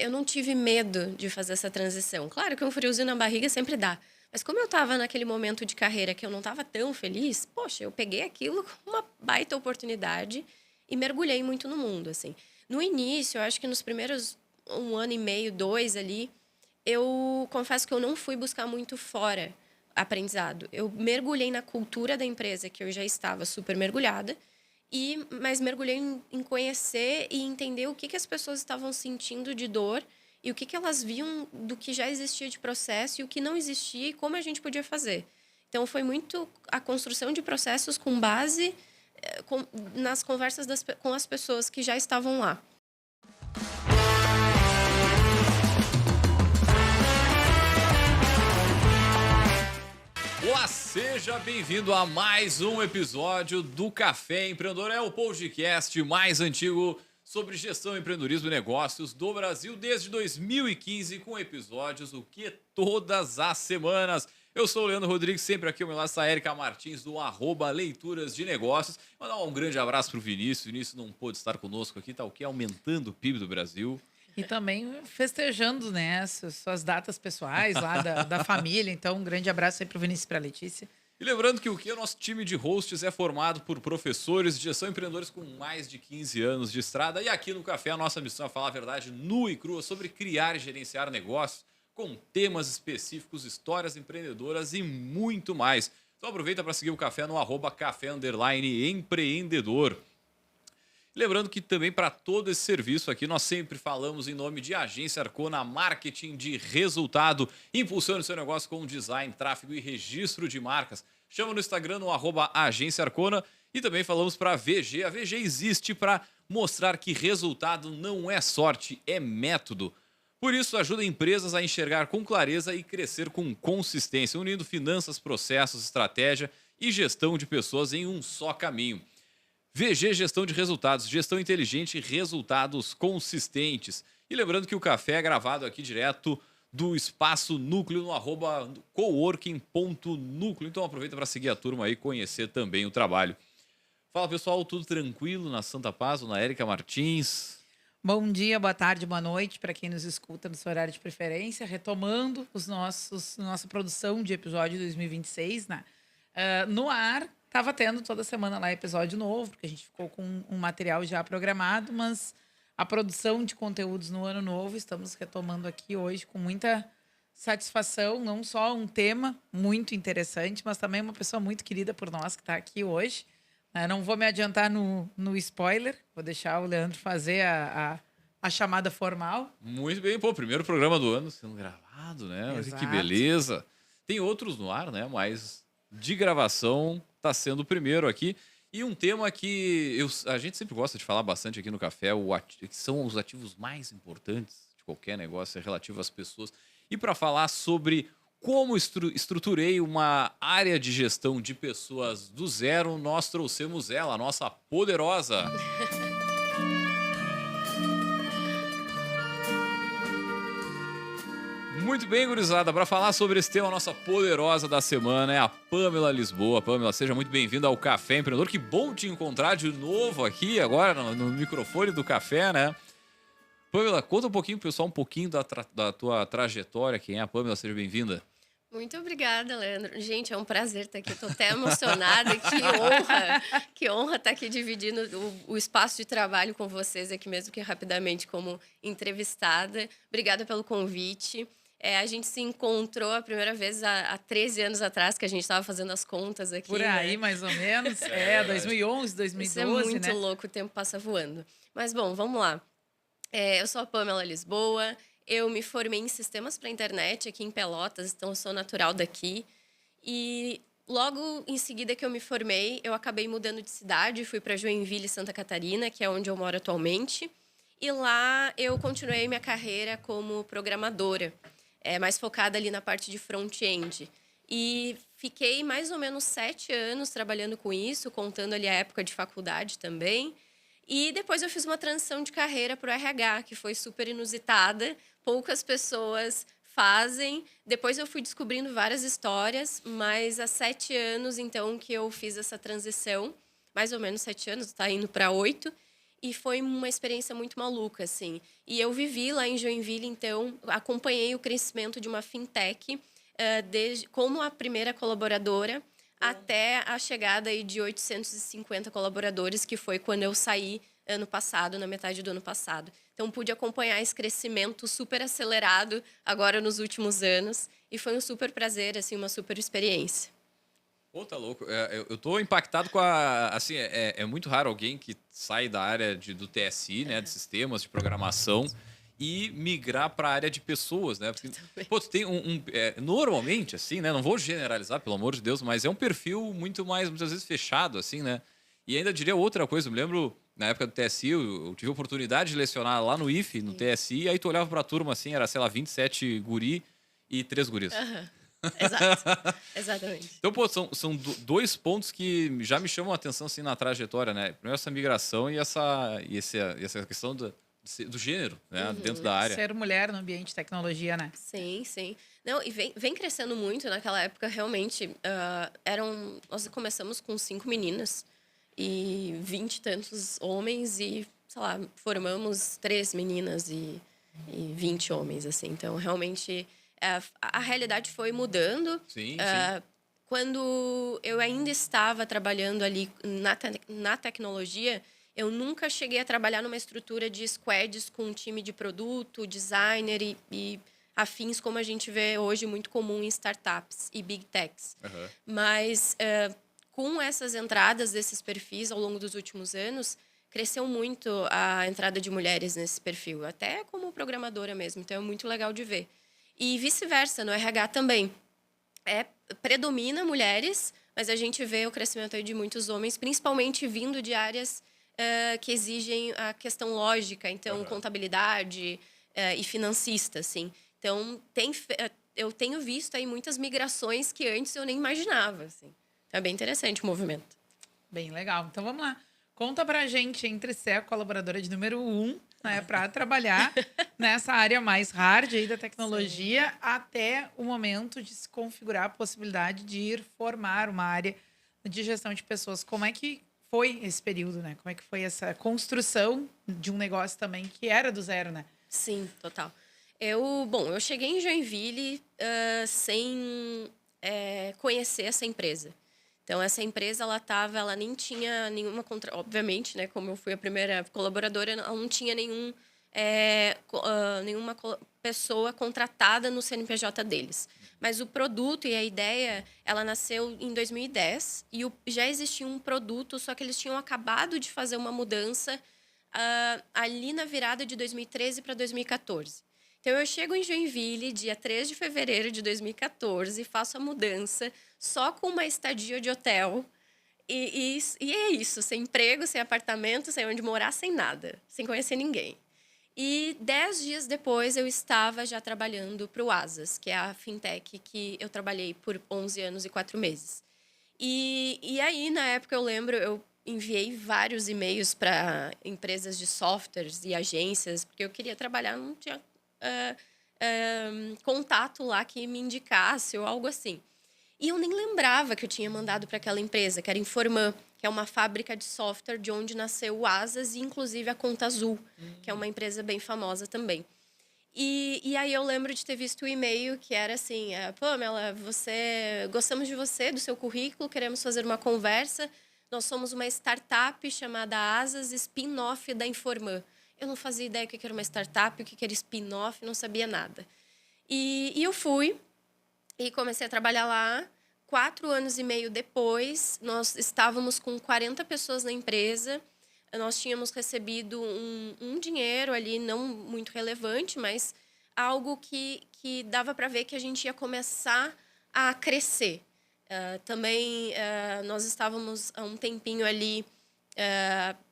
eu não tive medo de fazer essa transição. Claro que um friozinho na barriga sempre dá. Mas como eu estava naquele momento de carreira que eu não estava tão feliz, poxa, eu peguei aquilo como uma baita oportunidade e mergulhei muito no mundo, assim. No início, eu acho que nos primeiros 1 ano e meio, 2 ali, eu confesso que eu não fui buscar muito fora aprendizado. Eu mergulhei na cultura da empresa, que eu já estava super mergulhada, mas mergulhei em conhecer e entender o que as pessoas estavam sentindo de dor e o que elas viam do que já existia de processo e o que não existia e como a gente podia fazer. Então, foi muito a construção de processos com base nas conversas com as pessoas que já estavam lá. Olá, seja bem-vindo a mais um episódio do Café Empreendedor. É o podcast mais antigo sobre gestão, empreendedorismo e negócios do Brasil desde 2015, com episódios todas as semanas. Eu sou o Leandro Rodrigues, sempre aqui ao meu lado está a Érica Martins, do @Leituras de Negócios. Mandar um grande abraço para o Vinícius. O Vinícius não pôde estar conosco aqui, tá o quê? Aumentando o PIB do Brasil. E também festejando, né, suas datas pessoais lá da família. Então, um grande abraço aí para o Vinícius e para a Letícia. E lembrando que o nosso time de hosts é formado por professores de gestão e empreendedores com mais de 15 anos de estrada. E aqui no Café a nossa missão é falar a verdade nua e crua sobre criar e gerenciar negócios com temas específicos, histórias empreendedoras e muito mais. Então aproveita para seguir o Café no @café_empreendedor. Lembrando que também para todo esse serviço aqui nós sempre falamos em nome de Agência Arcona, marketing de resultado. Impulsione seu negócio com design, tráfego e registro de marcas. Chama no Instagram no @Agência Arcona e também falamos para a VG. A VG existe para mostrar que resultado não é sorte, é método. Por isso, ajuda empresas a enxergar com clareza e crescer com consistência, unindo finanças, processos, estratégia e gestão de pessoas em um só caminho. VG Gestão de Resultados, gestão inteligente e resultados consistentes. E lembrando que o café é gravado aqui direto do Espaço Núcleo no @coworking.núcleo. Então aproveita para seguir a turma aí e conhecer também o trabalho. Fala pessoal, tudo tranquilo na Santa Paz, na Érica Martins? Bom dia, boa tarde, boa noite para quem nos escuta no seu horário de preferência. Retomando nossa produção de episódio 2026, né? No ar. Estava tendo toda semana lá episódio novo, porque a gente ficou com um material já programado, mas a produção de conteúdos no ano novo estamos retomando aqui hoje com muita satisfação, não só um tema muito interessante, mas também uma pessoa muito querida por nós que está aqui hoje. Não vou me adiantar no spoiler, vou deixar o Leandro fazer a chamada formal. Muito bem, primeiro programa do ano sendo gravado, né? Olha que beleza. Tem outros no ar, né? Mas de gravação está sendo o primeiro aqui. E um tema que a gente sempre gosta de falar bastante aqui no Café, que são os ativos mais importantes de qualquer negócio, é relativo às pessoas. E para falar sobre como estruturei uma área de gestão de pessoas do zero, nós trouxemos ela, a nossa poderosa... Muito bem, gurizada. Para falar sobre esse tema, a nossa poderosa da semana é a Pamela Lisboa. Pamela, seja muito bem-vinda ao Café Empreendedor. Que bom te encontrar de novo aqui, agora no microfone do Café, né? Pamela, conta um pouquinho, pessoal, um pouquinho da tua trajetória. Quem é a Pamela? Seja bem-vinda. Muito obrigada, Leandro. Gente, é um prazer estar aqui. Estou até emocionada. Que honra! Que honra estar aqui dividindo o espaço de trabalho com vocês aqui, mesmo que rapidamente como entrevistada. Obrigada pelo convite. A gente se encontrou a primeira vez há 13 anos atrás, que a gente estava fazendo as contas aqui. Por aí, né? Mais ou menos. 2011, 2012, Isso é muito louco, o tempo passa voando. Mas, bom, vamos lá. Eu sou a Pamela Lisboa, eu me formei em Sistemas para a Internet aqui em Pelotas, então eu sou natural daqui. E logo em seguida que eu me formei, eu acabei mudando de cidade, fui para Joinville, Santa Catarina, que é onde eu moro atualmente. E lá eu continuei minha carreira como programadora. Mais focada ali na parte de front-end. E fiquei mais ou menos 7 anos trabalhando com isso, contando ali a época de faculdade também. E depois eu fiz uma transição de carreira para o RH, que foi super inusitada. Poucas pessoas fazem. Depois eu fui descobrindo várias histórias, mas há 7 anos, então, que eu fiz essa transição. Mais ou menos 7 anos, está indo para 8. E foi uma experiência muito maluca, assim. E eu vivi lá em Joinville, então, acompanhei o crescimento de uma fintech, desde, como a primeira colaboradora, até a chegada aí de 850 colaboradores, que foi quando eu saí ano passado, na metade do ano passado. Então, pude acompanhar esse crescimento super acelerado agora nos últimos anos. E foi um super prazer, assim, uma super experiência. Pô, tá louco. Eu tô impactado com a. Assim, é muito raro alguém que sai da área do TSI, né? De sistemas, de programação, e migrar para a área de pessoas, né? Porque, pô, tu tem normalmente, assim, né? Não vou generalizar, pelo amor de Deus, mas é um perfil muito mais, muitas vezes, fechado, assim, né? E ainda diria outra coisa, eu me lembro, na época do TSI, eu tive a oportunidade de lecionar lá no IFE, no TSI, e aí tu olhava pra turma, assim, era, sei lá, 27 guri e 3 guris. Aham. Exato. Exatamente. Então, pô, são dois pontos que já me chamam a atenção assim, na trajetória, né? Primeiro, essa migração e essa questão do gênero, né? Dentro da área. Ser mulher no ambiente de tecnologia, né? Sim, sim. Não, e vem crescendo muito. Naquela época, realmente, nós começamos com 5 meninas e 20 e tantos homens e, sei lá, formamos 3 meninas e 20 homens, assim. Então, realmente, a realidade foi mudando. Sim, sim. Quando eu ainda estava trabalhando ali na tecnologia, eu nunca cheguei a trabalhar numa estrutura de squads com um time de produto, designer e afins, como a gente vê hoje muito comum em startups e big techs. Aham. Mas com essas entradas desses perfis ao longo dos últimos anos, cresceu muito a entrada de mulheres nesse perfil, até como programadora mesmo. Então é muito legal de ver. E vice-versa, no RH também. Predomina mulheres, mas a gente vê o crescimento aí de muitos homens, principalmente vindo de áreas que exigem a questão lógica, então contabilidade e financista, assim. Então eu tenho visto aí muitas migrações que antes eu nem imaginava, assim. Então é bem interessante o movimento. Bem legal. Então vamos lá. Conta pra gente entre ser a colaboradora de número 1, né, para trabalhar nessa área mais hard aí da tecnologia, até o momento de se configurar a possibilidade de ir formar uma área de gestão de pessoas. Como é que foi esse período, né? Como é que foi essa construção de um negócio também que era do zero, né? Sim, total. Eu cheguei em Joinville sem conhecer essa empresa. Então, essa empresa, ela nem tinha nenhuma... Obviamente, né, como eu fui a primeira colaboradora, ela não tinha nenhuma pessoa contratada no CNPJ deles. Mas o produto e a ideia, ela nasceu em 2010 e já existia um produto, só que eles tinham acabado de fazer uma mudança ali na virada de 2013 para 2014. Então, eu chego em Joinville, dia 3 de fevereiro de 2014, faço a mudança só com uma estadia de hotel. E é isso, sem emprego, sem apartamento, sem onde morar, sem nada, sem conhecer ninguém. E 10 dias depois, eu estava já trabalhando para o Asas, que é a fintech que eu trabalhei por 11 anos e 4 meses. E aí, na época, eu lembro, eu enviei vários e-mails para empresas de softwares e agências, porque eu queria trabalhar, não tinha contato lá que me indicasse ou algo assim. E eu nem lembrava que eu tinha mandado para aquela empresa, que era Informan, que é uma fábrica de software de onde nasceu o Asas e, inclusive, a Conta Azul, que é uma empresa bem famosa também. E aí eu lembro de ter visto o e-mail que era assim, Pamela, gostamos de você, do seu currículo, queremos fazer uma conversa. Nós somos uma startup chamada Asas, spin-off da Informan. Eu não fazia ideia do que era uma startup, o que era spin-off, não sabia nada. E eu fui e comecei a trabalhar lá. 4 anos e meio depois, nós estávamos com 40 pessoas na empresa. Nós tínhamos recebido um dinheiro ali, não muito relevante, mas algo que dava para ver que a gente ia começar a crescer. Também nós estávamos há um tempinho ali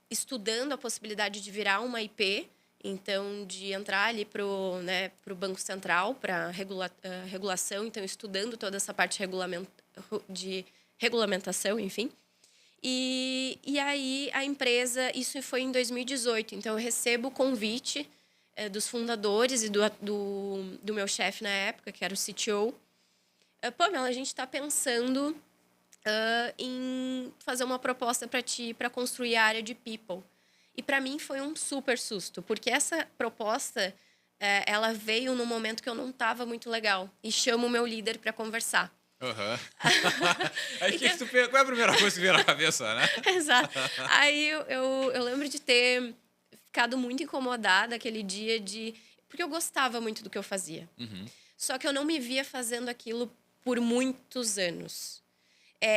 estudando a possibilidade de virar uma IP, então de entrar ali para o Banco Central, para regulação, então estudando toda essa parte de regulamentação, enfim. E aí a empresa, isso foi em 2018, então eu recebo o convite dos fundadores e do meu chefe na época, que era o CTO. Pamela, a gente está pensando em fazer uma proposta para ti, para construir a área de people. E para mim foi um super susto, porque essa proposta, ela veio no momento que eu não estava muito legal. E chamo o meu líder para conversar. Aham. Aí Então, qual é a primeira coisa que vem na cabeça, né? exato. Aí eu lembro de ter ficado muito incomodada aquele dia porque eu gostava muito do que eu fazia. Uhum. Só que eu não me via fazendo aquilo por muitos anos.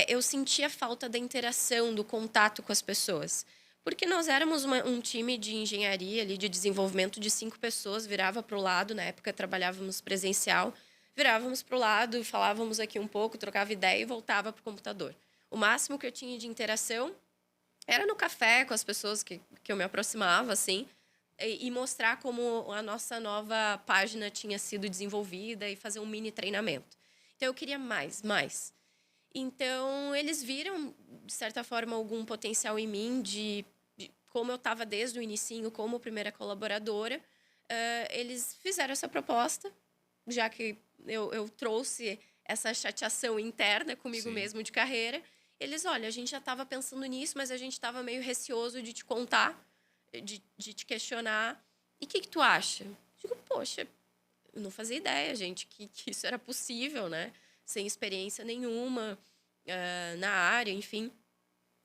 Eu sentia falta da interação, do contato com as pessoas. Porque nós éramos um time de engenharia, ali, de desenvolvimento de 5 pessoas, virava para o lado, na época trabalhávamos presencial, virávamos para o lado, falávamos aqui um pouco, trocava ideia e voltava para o computador. O máximo que eu tinha de interação era no café com as pessoas que eu me aproximava, assim, e mostrar como a nossa nova página tinha sido desenvolvida e fazer um mini treinamento. Então, eu queria mais, mais. Então, eles viram, de certa forma, algum potencial em mim de como eu estava desde o inicinho como primeira colaboradora. Eles fizeram essa proposta, já que eu trouxe essa chateação interna comigo Sim. mesmo de carreira. Eles, olha, a gente já estava pensando nisso, mas a gente estava meio receoso de te contar, de te questionar. E o que tu acha? Eu digo, poxa, eu não fazia ideia, gente, que isso era possível, né? Sem experiência nenhuma na área, enfim.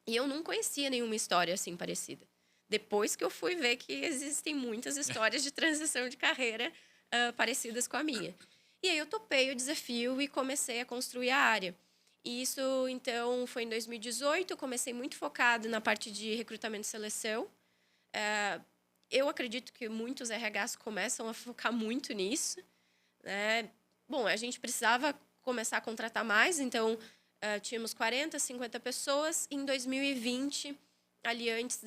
E eu não conhecia nenhuma história assim parecida. Depois que eu fui ver que existem muitas histórias de transição de carreira parecidas com a minha. E aí eu topei o desafio e comecei a construir a área. E isso, então, foi em 2018. Eu comecei muito focado na parte de recrutamento e seleção. Eu acredito que muitos RHs começam a focar muito nisso, né? Bom, a gente precisava começar a contratar mais, então tínhamos 40, 50 pessoas. Em 2020, ali antes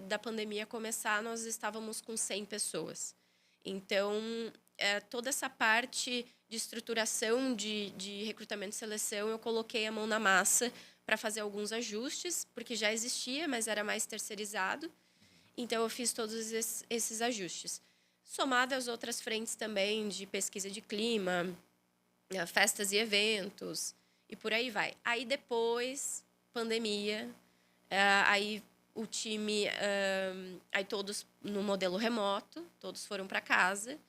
da pandemia começar, nós estávamos com 100 pessoas. Então, toda essa parte de estruturação de recrutamento e seleção, eu coloquei a mão na massa para fazer alguns ajustes, porque já existia, mas era mais terceirizado. Então, eu fiz todos esses ajustes. Somado às outras frentes também de pesquisa de clima, festas e eventos, e por aí vai. Aí, depois, pandemia, aí o time, aí todos no modelo remoto, todos foram para casa.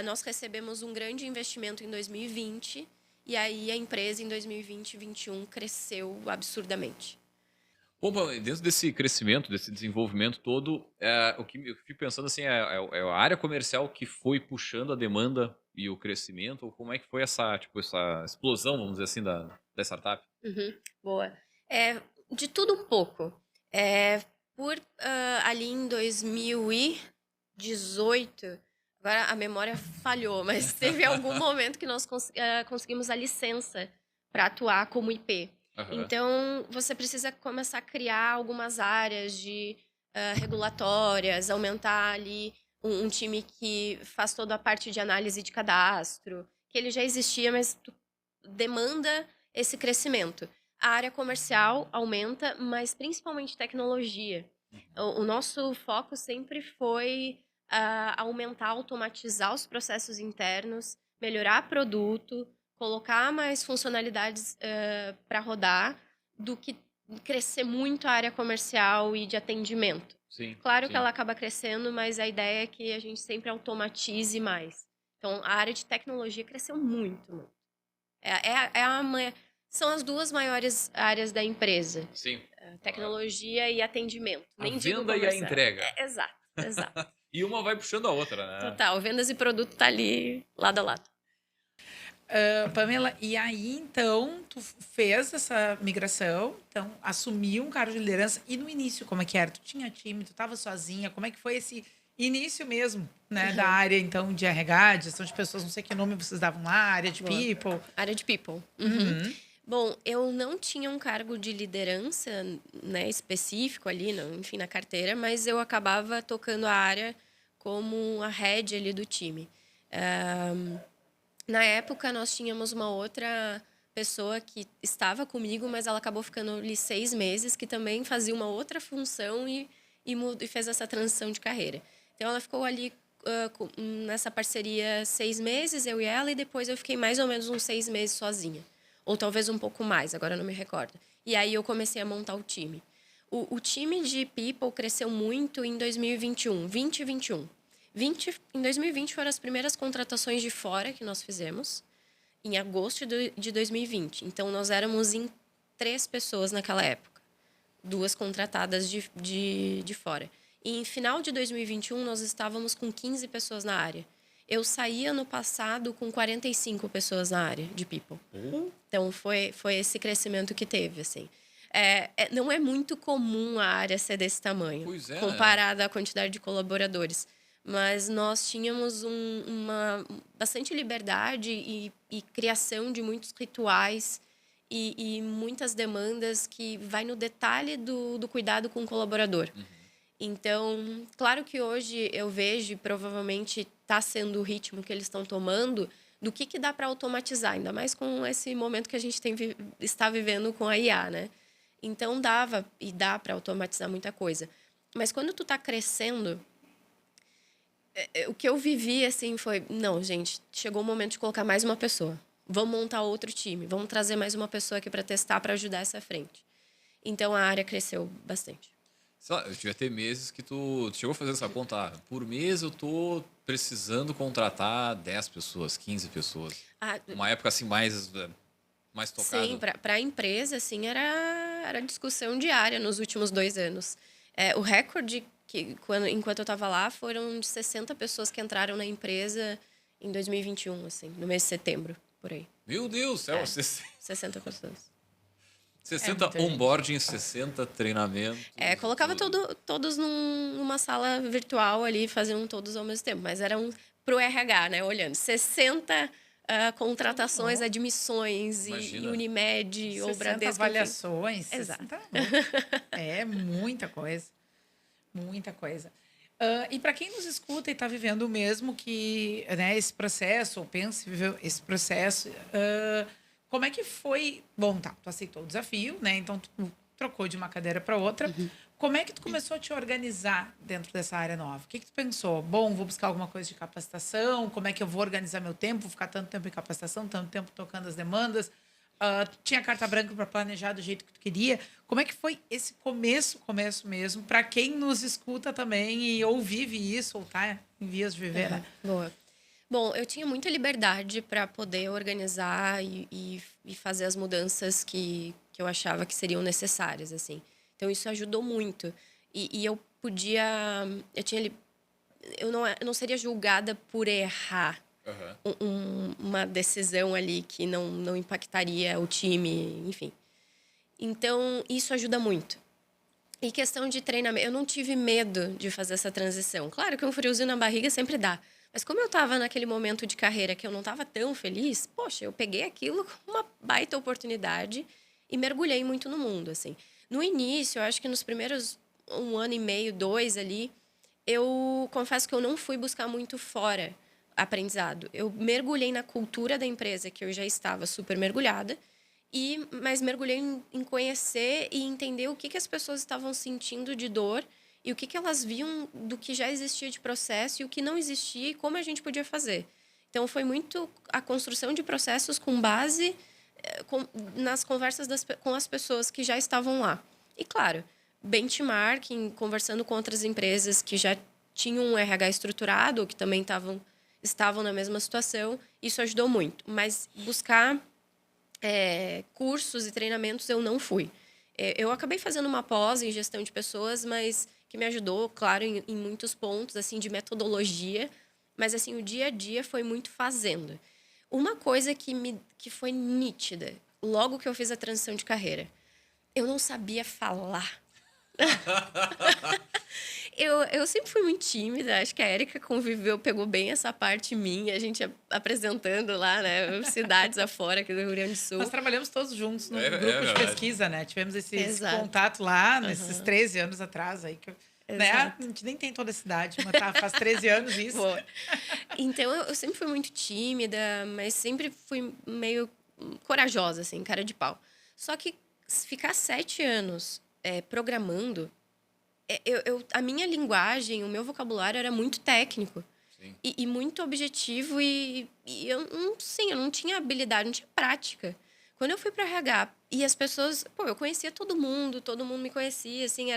Nós recebemos um grande investimento em 2020, e aí a empresa, em 2020 e 2021, cresceu absurdamente. Bom, dentro desse crescimento, desse desenvolvimento todo, o que eu fico pensando assim, é a área comercial que foi puxando a demanda e o crescimento, ou como é que foi essa, tipo, essa explosão, vamos dizer assim, da startup? Uhum, boa. De tudo um pouco. Ali em 2018, agora a memória falhou, mas teve algum momento que nós conseguimos a licença para atuar como IP. Aham. Então, você precisa começar a criar algumas áreas de regulatórias, aumentar ali um time que faz toda a parte de análise de cadastro, que ele já existia, mas demanda esse crescimento. A área comercial aumenta, mas principalmente tecnologia. O nosso foco sempre foi aumentar, automatizar os processos internos, melhorar produto, colocar mais funcionalidades para rodar, do que crescer muito a área comercial e de atendimento. Sim, Claro que sim. ela acaba crescendo, mas a ideia é que a gente sempre automatize mais. Então, a área de tecnologia cresceu muito, muito. São as duas maiores áreas da empresa. Sim. Tecnologia e atendimento. A Nem digo venda e a comercial. entrega. Exato, exato. E uma vai puxando a outra, né? Total. Vendas e produto tá ali, lado a lado. Pamela, e aí, então, tu fez essa migração, então, assumiu um cargo de liderança. E no início, como é que era? Tu tinha time, tu estava sozinha? Como é que foi esse início mesmo, né? Da área, então, de RH, de gestão de pessoas, não sei que nome vocês davam lá, área de Boa. people. Área de people. Uhum. Bom, eu não tinha um cargo de liderança, né, específico ali, enfim, na carteira, mas eu acabava tocando a área como a head ali do time. Na época, nós tínhamos uma outra pessoa que estava comigo, mas ela acabou ficando ali 6 meses, que também fazia uma outra função e fez essa transição de carreira. Então, ela ficou ali nessa parceria 6 meses, eu e ela, e depois eu fiquei mais ou menos uns 6 meses sozinha. Ou talvez um pouco mais, agora eu não me recordo. E aí eu comecei a montar o time. O time de People cresceu muito em 2021, 20 e 21. Em 2020 foram as primeiras contratações de fora que nós fizemos, em agosto de 2020. Então, nós éramos em 3 pessoas naquela época. 2 contratadas de fora. E em final de 2021, nós estávamos com 15 pessoas na área. Eu saí ano passado com 45 pessoas na área de People. Então, foi esse crescimento que teve, assim. Não é muito comum a área ser desse tamanho, Pois é, comparada à quantidade de colaboradores. Mas nós tínhamos uma bastante liberdade e criação de muitos rituais e muitas demandas que vai no detalhe do cuidado com o colaborador. Então, claro que hoje eu vejo, e provavelmente está sendo o ritmo que eles estão tomando, do que dá para automatizar, ainda mais com esse momento que a gente está vivendo com a IA, né? Então, dava e dá para automatizar muita coisa. Mas quando tu está crescendo, o que eu vivi, assim, foi... Não, gente, chegou o momento de colocar mais uma pessoa. Vamos montar outro time. Vamos trazer mais uma pessoa aqui para testar, para ajudar essa frente. Então, a área cresceu bastante. Sei lá, eu devia ter meses que tu chegou a fazer essa conta. Por mês eu tô precisando contratar 10 pessoas, 15 pessoas. Uma época assim mais tocada. Sim, para a empresa, assim, era discussão diária nos últimos 2 anos. O recorde, enquanto eu estava lá, foram de 60 pessoas que entraram na empresa em 2021, assim, no mês de setembro, por aí. Meu Deus do céu, 60 pessoas. 60 onboarding, 60 treinamentos. Colocava todos numa sala virtual ali, faziam todos ao mesmo tempo. Mas eram pro RH, né? Olhando. 60 contratações, admissões, e Unimed, ou Bradesco. Avaliações. Enfim. Exato. É muita coisa. Muita coisa. E para quem nos escuta e está vivendo o mesmo que, né, esse processo, ou pensa em viver esse processo... como é que foi? Bom, tá, tu aceitou o desafio, né? Então, tu trocou de uma cadeira para outra. Como é que tu começou a te organizar dentro dessa área nova? O que tu pensou? Bom, vou buscar alguma coisa de capacitação? Como é que eu vou organizar meu tempo? Vou ficar tanto tempo em capacitação, tanto tempo tocando as demandas? Tinha carta branca para planejar do jeito que tu queria? Como é que foi esse começo mesmo, para quem nos escuta também ou vive isso, ou tá em vias de viver, né? Boa. Bom, eu tinha muita liberdade para poder organizar e fazer as mudanças que eu achava que seriam necessárias, assim. Então, isso ajudou muito. E eu podia... Eu não seria julgada por errar uma decisão ali que não impactaria o time, enfim. Então, isso ajuda muito. E questão de treinamento, eu não tive medo de fazer essa transição. Claro que um friozinho na barriga sempre dá. Mas como eu estava naquele momento de carreira que eu não estava tão feliz, poxa, eu peguei aquilo como uma baita oportunidade e mergulhei muito no mundo, assim. No início, eu acho que nos primeiros 1 ano e meio, 2 ali, eu confesso que eu não fui buscar muito fora aprendizado. Eu mergulhei na cultura da empresa, que eu já estava super mergulhada, mas mergulhei em conhecer e entender o que as pessoas estavam sentindo de dor e o que elas viam do que já existia de processo e o que não existia e como a gente podia fazer. Então, foi muito a construção de processos com base nas conversas com as pessoas que já estavam lá. E, claro, benchmarking, conversando com outras empresas que já tinham um RH estruturado ou que também estavam na mesma situação, isso ajudou muito. Mas buscar cursos e treinamentos eu não fui. Eu acabei fazendo uma pós em gestão de pessoas, mas que me ajudou, claro, em muitos pontos, assim, de metodologia. Mas, assim, o dia a dia foi muito fazendo. Uma coisa que foi nítida, logo que eu fiz a transição de carreira, eu não sabia falar. Eu sempre fui muito tímida, acho que a Érica pegou bem essa parte minha, a gente apresentando lá, né, cidades afora aqui do Rio Grande do Sul. Nós trabalhamos todos juntos no grupo de pesquisa, né? Tivemos esse contato lá, nesses 13 anos atrás, aí que né? A gente nem tem toda a cidade, mas faz 13 anos isso. Então, eu sempre fui muito tímida, mas sempre fui meio corajosa, assim, cara de pau. Só que ficar 7 anos programando, a minha linguagem, o meu vocabulário era muito técnico. E muito objetivo. E eu não tinha habilidade, não tinha prática. Quando eu fui para RH e as pessoas... Pô, eu conhecia todo mundo me conhecia, assim,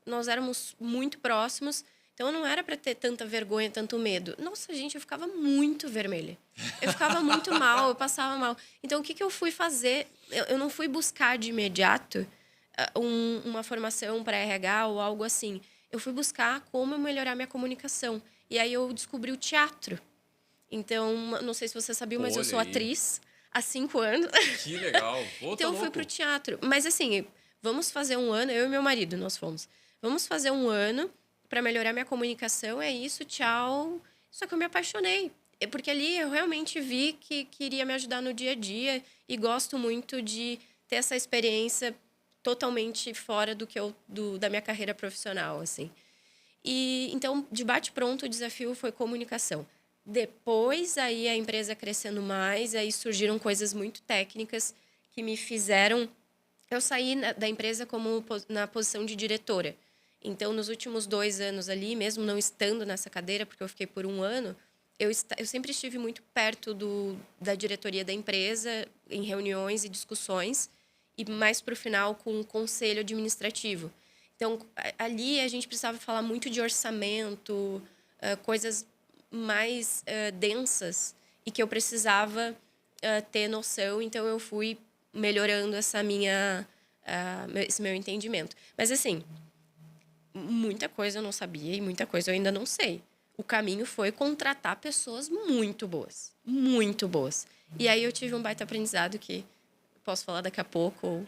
nós éramos muito próximos. Então, não era para ter tanta vergonha, tanto medo. Nossa, gente, eu ficava muito vermelha. Eu ficava muito mal, eu passava mal. Então, o que eu fui fazer? Eu não fui buscar de imediato uma formação para RH ou algo assim. Eu fui buscar como eu melhorar minha comunicação. E aí, eu descobri o teatro. Então, não sei se você sabia, mas eu sou atriz há 5 anos. Que legal. Então, eu fui pro teatro. Mas, assim, vamos fazer um ano... Eu e meu marido, nós fomos. Vamos fazer um ano... para melhorar minha comunicação, é isso, tchau. Só que eu me apaixonei. Porque ali eu realmente vi que queria me ajudar no dia a dia e gosto muito de ter essa experiência totalmente fora da minha carreira profissional, assim. E então, de bate-pronto, o desafio foi comunicação. Depois, aí a empresa crescendo mais, aí surgiram coisas muito técnicas que me fizeram... Eu saí da empresa na posição de diretora. Então, nos últimos 2 anos ali, mesmo não estando nessa cadeira, porque eu fiquei por 1 ano, eu sempre estive muito perto da diretoria da empresa, em reuniões e discussões, e mais para o final com o conselho administrativo. Então, ali a gente precisava falar muito de orçamento, coisas mais densas, e que eu precisava ter noção. Então, eu fui melhorando esse meu entendimento. Mas, assim... muita coisa eu não sabia e muita coisa eu ainda não sei. O caminho foi contratar pessoas muito boas. Muito boas. E aí eu tive um baita aprendizado que posso falar daqui a pouco. Ou...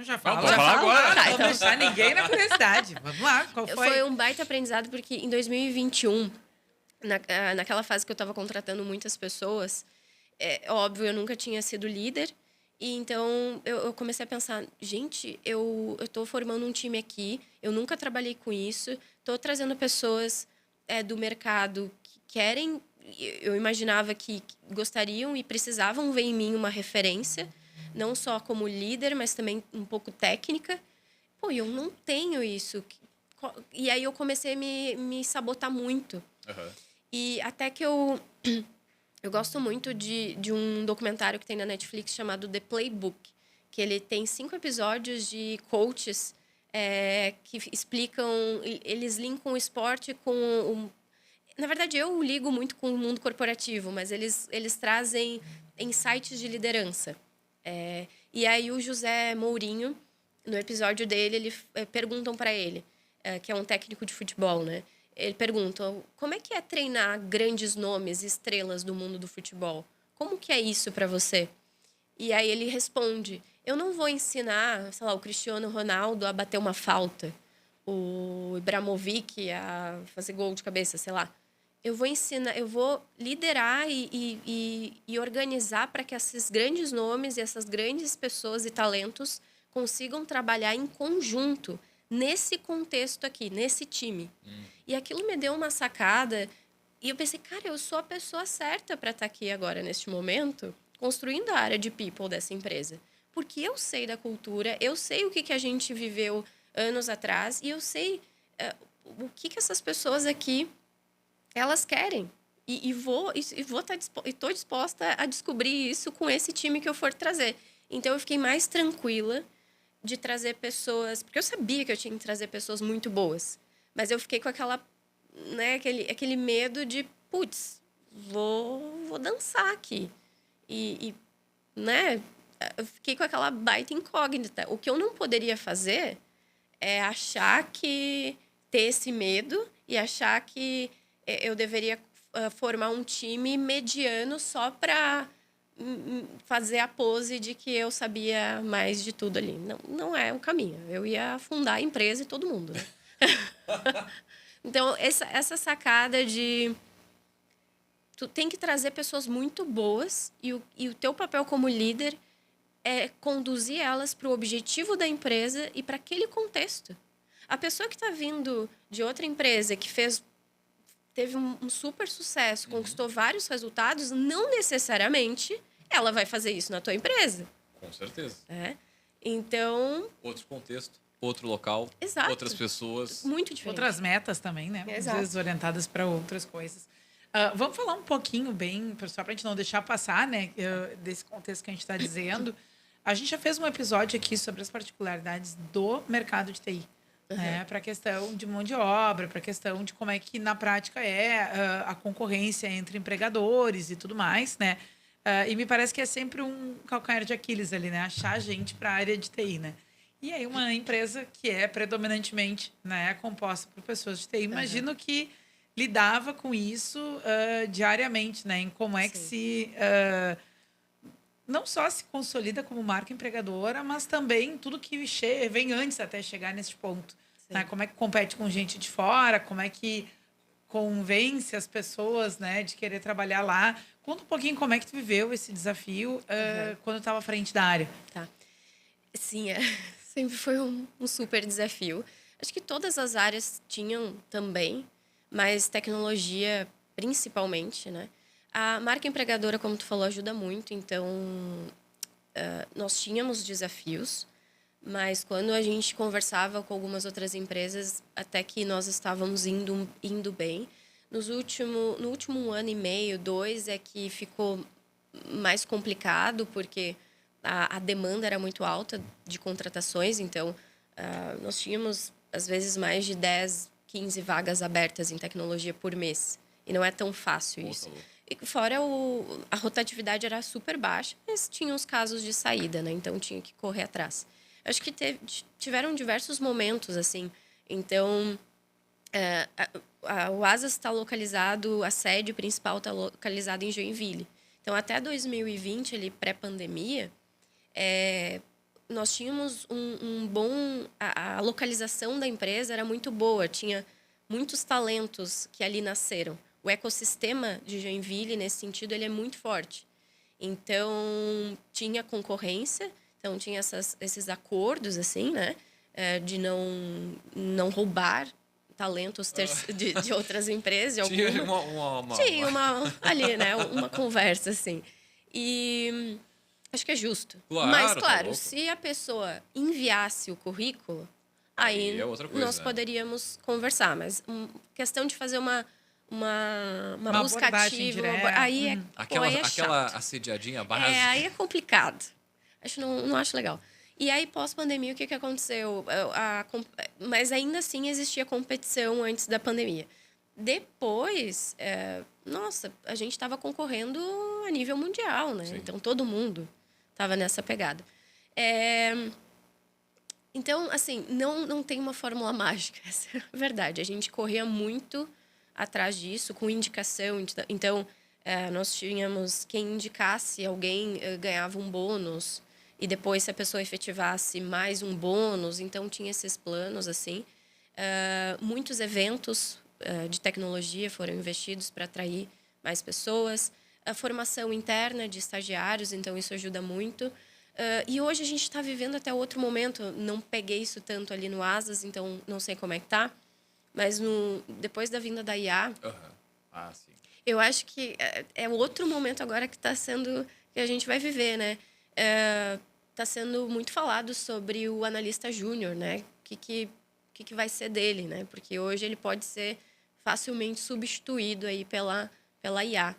Já fala, já fala agora. Não vou deixar ninguém na curiosidade. Vamos lá, qual foi? Foi um baita aprendizado porque em 2021, naquela fase que eu estava contratando muitas pessoas, óbvio, eu nunca tinha sido líder. E então, eu comecei a pensar, gente, eu estou formando um time aqui, eu nunca trabalhei com isso, estou trazendo pessoas do mercado que querem, eu imaginava que gostariam e precisavam ver em mim uma referência, não só como líder, mas também um pouco técnica. Pô, eu não tenho isso. E aí eu comecei a me sabotar muito. Uhum. E até que eu gosto muito de um documentário que tem na Netflix chamado The Playbook, que ele tem 5 episódios de coaches que explicam... Eles linkam o esporte com... Na verdade, eu ligo muito com o mundo corporativo, mas eles trazem insights de liderança. E aí o José Mourinho, no episódio dele, perguntam para ele, que é um técnico de futebol, né? Ele pergunta, como é que é treinar grandes nomes, estrelas do mundo do futebol? Como que é isso para você? E aí ele responde, eu não vou ensinar, sei lá, o Cristiano Ronaldo a bater uma falta, o Ibrahimovic a fazer gol de cabeça, sei lá. Eu vou ensinar, eu vou liderar e organizar para que esses grandes nomes e essas grandes pessoas e talentos consigam trabalhar em conjunto nesse contexto aqui, nesse time. E aquilo me deu uma sacada. E eu pensei, cara, eu sou a pessoa certa para estar aqui agora, neste momento, construindo a área de people dessa empresa. Porque eu sei da cultura, eu sei o que a gente viveu anos atrás e eu sei o que essas pessoas aqui, elas querem. E estou disposta a descobrir isso com esse time que eu for trazer. Então, eu fiquei mais tranquila de trazer pessoas... Porque eu sabia que eu tinha que trazer pessoas muito boas. Mas eu fiquei com aquele medo de... Putz, vou dançar aqui. Né? Eu fiquei com aquela baita incógnita. O que eu não poderia fazer é achar que... Ter esse medo e achar que eu deveria formar um time mediano só para... fazer a pose de que eu sabia mais de tudo ali. Não é o caminho. Eu ia afundar a empresa e todo mundo, né? Então, essa sacada de... Tu tem que trazer pessoas muito boas e o teu papel como líder é conduzir elas para o objetivo da empresa e para aquele contexto. A pessoa que está vindo de outra empresa que teve um super sucesso, conquistou vários resultados, não necessariamente ela vai fazer isso na tua empresa. Com certeza. Então... Outro contexto, outro local, Exato. outras pessoas. Muito diferente. Outras metas também, né? Exato. Às vezes orientadas para outras coisas. Vamos falar um pouquinho bem, só para a gente não deixar passar, né? Desse contexto que a gente está dizendo. A gente já fez um episódio aqui sobre as particularidades do mercado de TI. Né? Para a questão de mão de obra, para a questão de como é que na prática é a concorrência entre empregadores e tudo mais, né? E me parece que é sempre um calcanhar de Aquiles ali, né? Achar gente para a área de TI, né? E aí uma empresa que é predominantemente, né, composta por pessoas de TI, imagino que lidava com isso diariamente, né? Em como é que se não só se consolida como marca empregadora, mas também tudo que vem antes até chegar nesse ponto. Né? Como é que compete com gente de fora, como é que convence as pessoas, né, de querer trabalhar lá. Conta um pouquinho como é que tu viveu esse desafio quando estava à frente da área. Tá. Sim, sempre foi um super desafio. Acho que todas as áreas tinham também, mas tecnologia principalmente, né? A marca empregadora, como tu falou, ajuda muito. Então, nós tínhamos desafios, mas quando a gente conversava com algumas outras empresas, até que nós estávamos indo bem. No último ano e meio, 2, é que ficou mais complicado, porque a demanda era muito alta de contratações. Então, nós tínhamos, às vezes, mais de 10, 15 vagas abertas em tecnologia por mês. E não é tão fácil isso. E fora a rotatividade era super baixa, mas tinha os casos de saída, né? Então, tinha que correr atrás. Acho que tiveram diversos momentos, assim. Então, o Asas está localizado, a sede principal está localizada em Joinville. Então, até 2020, ali, pré-pandemia, nós tínhamos um bom... A localização da empresa era muito boa, tinha muitos talentos que ali nasceram. O ecossistema de Joinville, nesse sentido, ele é muito forte. Então, tinha concorrência, então tinha esses acordos, assim, né? De não roubar talentos de outras empresas. Tinha Tinha ali, né? Uma conversa, assim. E acho que é justo. Claro, Mas, tá claro, louco. se a pessoa enviasse o currículo, aí é outra coisa, nós né? poderíamos conversar. Mas questão de fazer uma busca abordagem ativa, direta. aí é Aquela chato. assediadinha básica. Aí é complicado. Não acho legal. E aí, pós-pandemia, o que aconteceu? Mas ainda assim existia competição antes da pandemia. Depois, nossa, a gente estava concorrendo a nível mundial, né? Sim. Então, todo mundo estava nessa pegada. Então, assim, não tem uma fórmula mágica, essa é a verdade. A gente corria muito atrás disso, com indicação. Então, nós tínhamos quem indicasse alguém ganhava um bônus, e depois, se a pessoa efetivasse, mais um bônus. Então, tinha esses planos, assim. Muitos eventos de tecnologia foram investidos para atrair mais pessoas. A formação interna de estagiários, então isso ajuda muito. E hoje a gente está vivendo até outro momento. Não peguei isso tanto ali no Asas, então não sei como é que tá. Mas depois da vinda da IA, Sim. eu acho que é outro momento agora que a gente vai viver, né? Está sendo muito falado sobre o analista júnior, né? O que vai ser dele, né? Porque hoje ele pode ser facilmente substituído aí pela IA.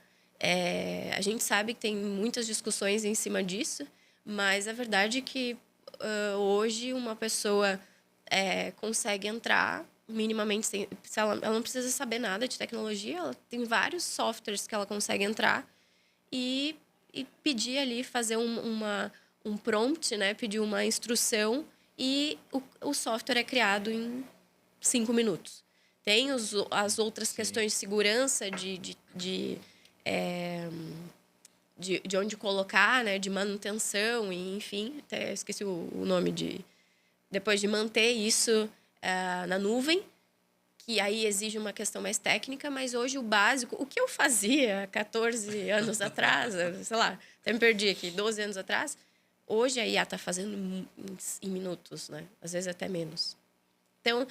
A gente sabe que tem muitas discussões em cima disso, mas a verdade é que hoje uma pessoa consegue entrar minimamente, ela não precisa saber nada de tecnologia, ela tem vários softwares que ela consegue entrar e pedir ali, fazer um prompt, né? Pedir uma instrução e o software é criado em 5 minutos. Tem as outras questões de segurança, de onde colocar, né? De manutenção, e, enfim, até esqueci o nome depois de manter isso na nuvem, que aí exige uma questão mais técnica, mas hoje o básico, o que eu fazia 14 anos atrás, sei lá, até me perdi aqui, 12 anos atrás, hoje a IA está fazendo em minutos, né? Às vezes até menos. Então,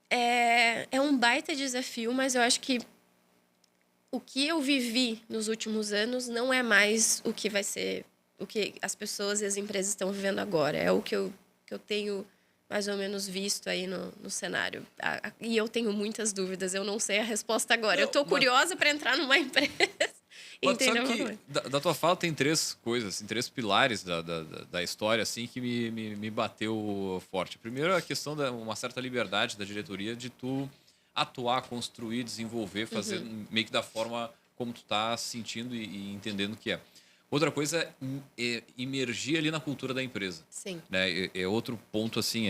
é um baita desafio, mas eu acho que o que eu vivi nos últimos anos não é mais o que vai ser, o que as pessoas e as empresas estão vivendo agora. É o que eu tenho mais ou menos visto aí no cenário. E eu tenho muitas dúvidas, eu não sei a resposta agora. Eu estou curiosa para entrar numa empresa Mas tu Entendeu? sabe que da tua fala tem três coisas, assim, três pilares da história, assim, que me bateu forte. Primeiro, a questão da uma certa liberdade da diretoria de tu atuar, construir, desenvolver, fazer meio que da forma como tu tá sentindo e entendendo que é. Outra coisa é imergir ali na cultura da empresa, Sim. né? É outro ponto, assim,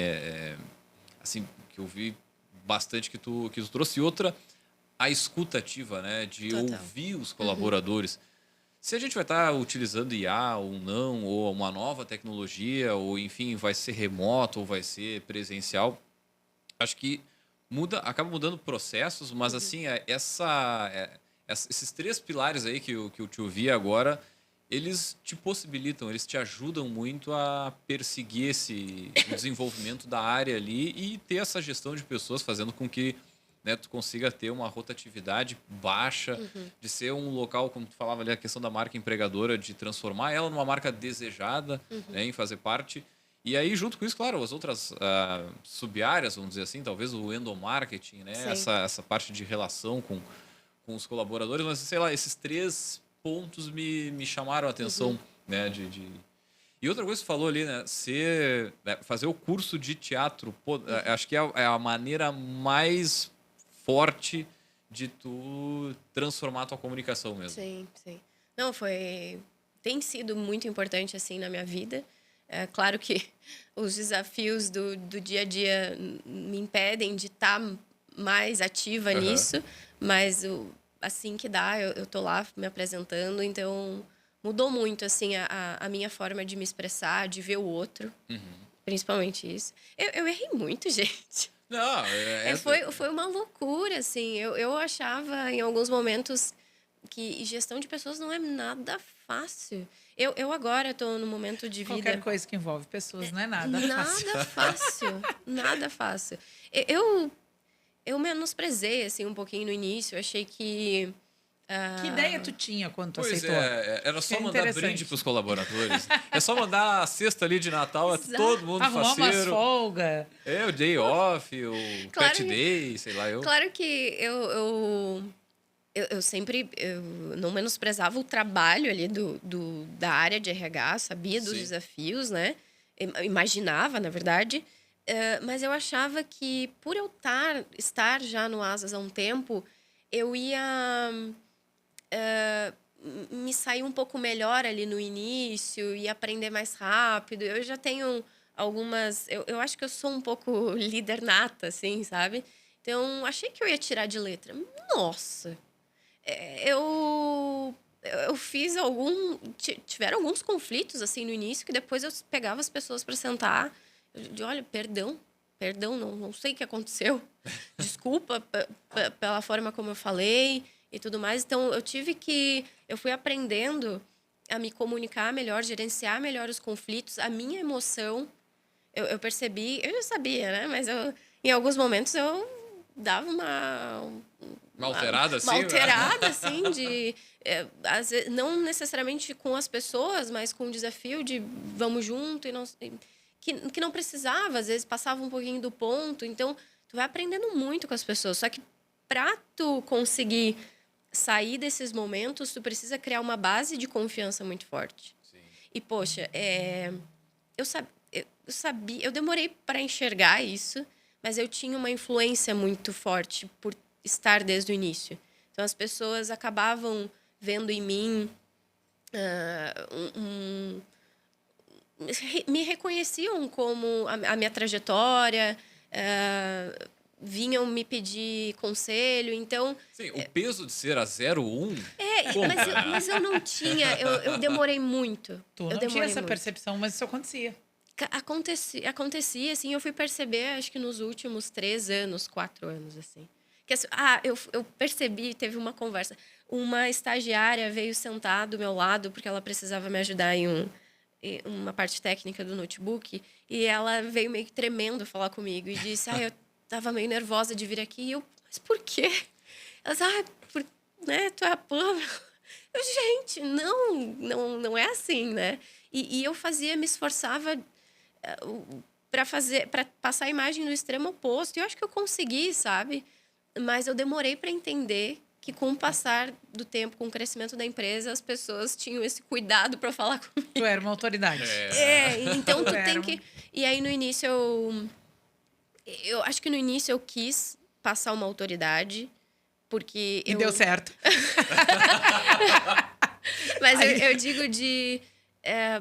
assim, que eu vi bastante que tu trouxe. Outra, a escuta ativa, né? De Total. ouvir os colaboradores. Se a gente vai estar utilizando IA ou não, ou uma nova tecnologia, ou enfim, vai ser remoto ou vai ser presencial, acho que acaba mudando processos, mas assim, esses três pilares aí que eu te ouvi agora, eles te possibilitam, eles te ajudam muito a perseguir o desenvolvimento da área ali e ter essa gestão de pessoas, fazendo com que, né, tu consiga ter uma rotatividade baixa, de ser um local, como tu falava ali, a questão da marca empregadora, de transformar ela numa marca desejada, né, em fazer parte. E aí, junto com isso, claro, as outras sub-áreas, vamos dizer assim, talvez o endomarketing, né, Sim. essa parte de relação com os colaboradores, mas sei lá, esses três pontos me chamaram a atenção, né, E outra coisa que você falou ali, né, fazer o curso de teatro, pô, acho que é a maneira mais forte de tu transformar a tua comunicação mesmo. Sim, sim. Não, tem sido muito importante, assim, na minha vida. É claro que os desafios do dia a dia me impedem de estar mais ativa Aham. nisso, mas assim que dá, eu tô lá me apresentando, então mudou muito, assim, a minha forma de me expressar, de ver o outro, principalmente isso. Eu errei muito, gente. Não, Foi uma loucura, assim. Eu achava, em alguns momentos, que gestão de pessoas não é nada fácil. Eu agora estou num momento de Qualquer vida coisa que envolve pessoas não é nada fácil. nada fácil, nada fácil. Eu menosprezei, assim, um pouquinho no início. Eu achei que... Que ideia tu tinha quando tu pois aceitou? era só Que mandar interessante. brinde pros colaboradores. É só mandar a cesta ali de Natal, é Exato. todo mundo Arrumar umas faceiro. folga. É o day off, o Claro pet que- day, sei lá, eu. Claro que eu sempre não menosprezava o trabalho ali da área de RH, sabia dos Sim. desafios, né? Imaginava, na verdade. Mas eu achava que, por eu estar já no Asas há um tempo, eu ia me sair um pouco melhor ali no início e aprender mais rápido. Eu já tenho algumas... Eu acho que eu sou um pouco líder nata, assim, sabe? Então, achei que eu ia tirar de letra. Nossa! Eu fiz tiveram alguns conflitos assim no início que depois eu pegava as pessoas para sentar. Olha, perdão, não sei o que aconteceu. Desculpa pela forma como eu falei e tudo mais. Então eu fui aprendendo a me comunicar melhor, gerenciar melhor os conflitos, a minha emoção. Eu percebi, eu já sabia, né? Mas em alguns momentos eu dava Uma alterada assim? uma alterada, assim, às vezes, não necessariamente com as pessoas, mas com o desafio de vamos junto e não, que não precisava, às vezes passava um pouquinho do ponto. Então, tu vai aprendendo muito com as pessoas. Só que para tu conseguir sair desses momentos, tu precisa criar uma base de confiança muito forte. Sim. E, poxa, eu sabia, eu demorei para enxergar isso, mas eu tinha uma influência muito forte por estar desde o início. Então, as pessoas acabavam vendo em mim me reconheciam como a minha trajetória, vinham me pedir conselho. Então, Sim, o peso de ser a 01. mas eu não tinha, eu demorei muito. Tu eu não demorei tinha essa muito. percepção, mas isso acontecia. Acontecia, assim, eu fui perceber, acho que nos últimos 3 anos, 4 anos, assim. Que, assim, eu percebi, teve uma conversa. Uma estagiária veio sentar do meu lado, porque ela precisava me ajudar em uma parte técnica do notebook, e ela veio meio que tremendo falar comigo e disse, eu tava meio nervosa de vir aqui. E eu, mas por quê? Ela disse, né, tu é a Pamela. Eu, gente, não é assim, né? E eu me esforçava para passar a imagem no extremo oposto. E eu acho que eu consegui, sabe? Mas eu demorei para entender que com o passar do tempo, com o crescimento da empresa, as pessoas tinham esse cuidado para falar comigo. Tu era uma autoridade. Então tu Era tem um- que... E aí, no início, eu acho que no início eu quis passar uma autoridade, porque E deu certo. Mas eu digo de...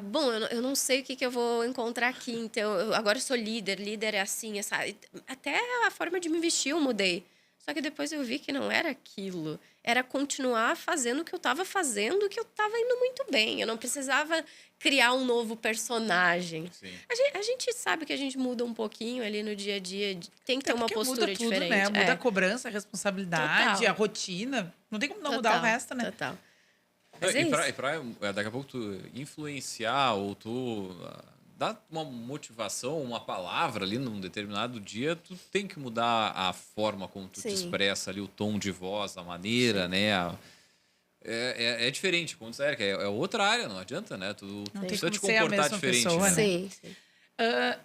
bom, eu não sei o que eu vou encontrar aqui, então agora eu sou líder. Líder é assim, sabe? Até a forma de me vestir eu mudei. Só que depois eu vi que não era aquilo. Era continuar fazendo o que eu estava fazendo, que eu estava indo muito bem. Eu não precisava criar um novo personagem. Sim. A gente sabe que a gente muda um pouquinho ali no dia a dia. Tem que ter uma Porque postura muda tudo, diferente. né? Muda a cobrança, a responsabilidade, Total. a rotina. Não tem como não mudar o resto, né? Total. Mas é E isso. pra daqui a pouco tu influenciar ou tu dar uma motivação, uma palavra ali num determinado dia, tu tem que mudar a forma como tu te Sim. expressa ali, o tom de voz, a maneira, né? É diferente, como disser, que é outra área, não adianta, né? Tu Não tem precisa como te ser a comportar mesma diferente, pessoa, né? né? Sim, sim.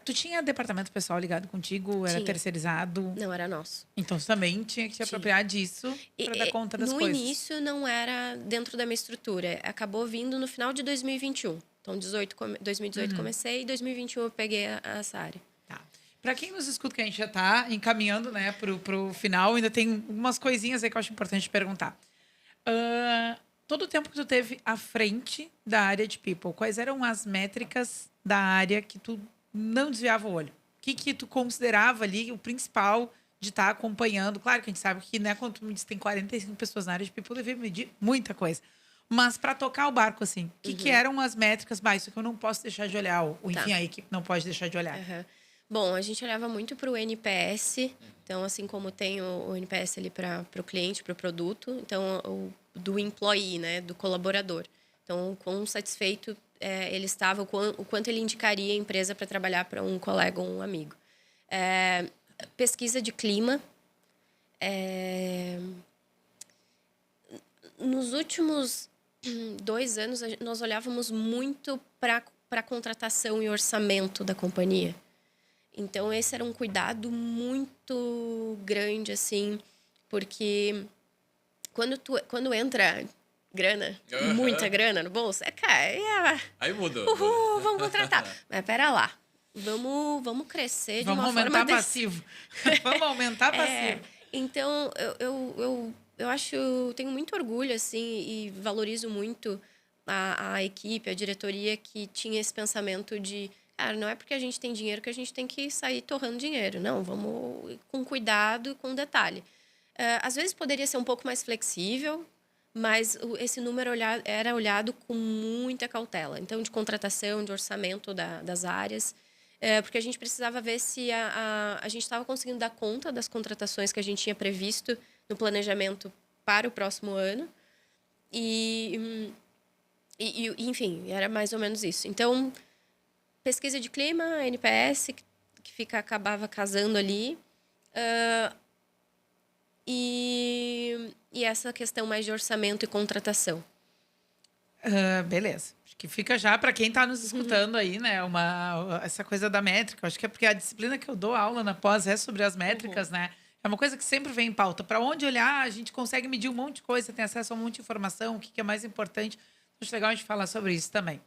Tu tinha departamento pessoal ligado contigo? Era Tinha. terceirizado? Não era nosso. Então, tu também tinha que te apropriar disso para dar conta das no coisas. início não era dentro da minha estrutura. Acabou vindo no final de 2021. Então, 2018 comecei e 2021 eu peguei essa área. Tá. Para quem nos escuta, que a gente já está encaminhando, né, pro final, ainda tem umas coisinhas aí que eu acho importante perguntar. Todo o tempo que tu teve à frente da área de people, quais eram as métricas da área que tu não desviava o olho? O que tu considerava ali o principal de estar acompanhando? Claro que a gente sabe que, né, quando tu me diz que tem 45 pessoas na área de people, eu devia medir muita coisa. Mas para tocar o barco, assim, o que eram as métricas? Isso que eu não posso deixar de olhar, ou enfim, a equipe não pode deixar de olhar. Aham. Bom, a gente olhava muito para o NPS. Então, assim como tem o NPS ali para o cliente, para o produto, então o do employee, né, do colaborador. Então, o quão satisfeito ele estava, o quanto ele indicaria a empresa para trabalhar para um colega ou um amigo. Pesquisa de clima. Nos últimos 2 anos, nós olhávamos muito para a contratação e orçamento da companhia. Então, esse era um cuidado muito grande, assim, porque quando entra grana, muita grana no bolso, cara, Aí muda. uhul, vamos contratar. Mas pera lá, vamos crescer de Vamos uma aumentar forma... passivo. Vamos aumentar passivo. Então, eu acho, tenho muito orgulho, assim, e valorizo muito a equipe, a diretoria que tinha esse pensamento de, cara, não é porque a gente tem dinheiro que a gente tem que sair torrando dinheiro. Não, vamos com cuidado, com detalhe. Às vezes poderia ser um pouco mais flexível, mas esse número era olhado com muita cautela. Então, de contratação, de orçamento das áreas, porque a gente precisava ver se a gente estava conseguindo dar conta das contratações que a gente tinha previsto no planejamento para o próximo ano. E enfim, era mais ou menos isso. Então, pesquisa de clima, NPS, que acabava casando ali. E essa questão mais de orçamento e contratação. Beleza. Acho que fica já para quem está nos escutando aí, né? Essa coisa da métrica. Acho que é porque a disciplina que eu dou aula na pós é sobre as métricas, né? É uma coisa que sempre vem em pauta. Para onde olhar, a gente consegue medir um monte de coisa, tem acesso a um monte de informação, o que é mais importante. Acho legal a gente falar sobre isso também.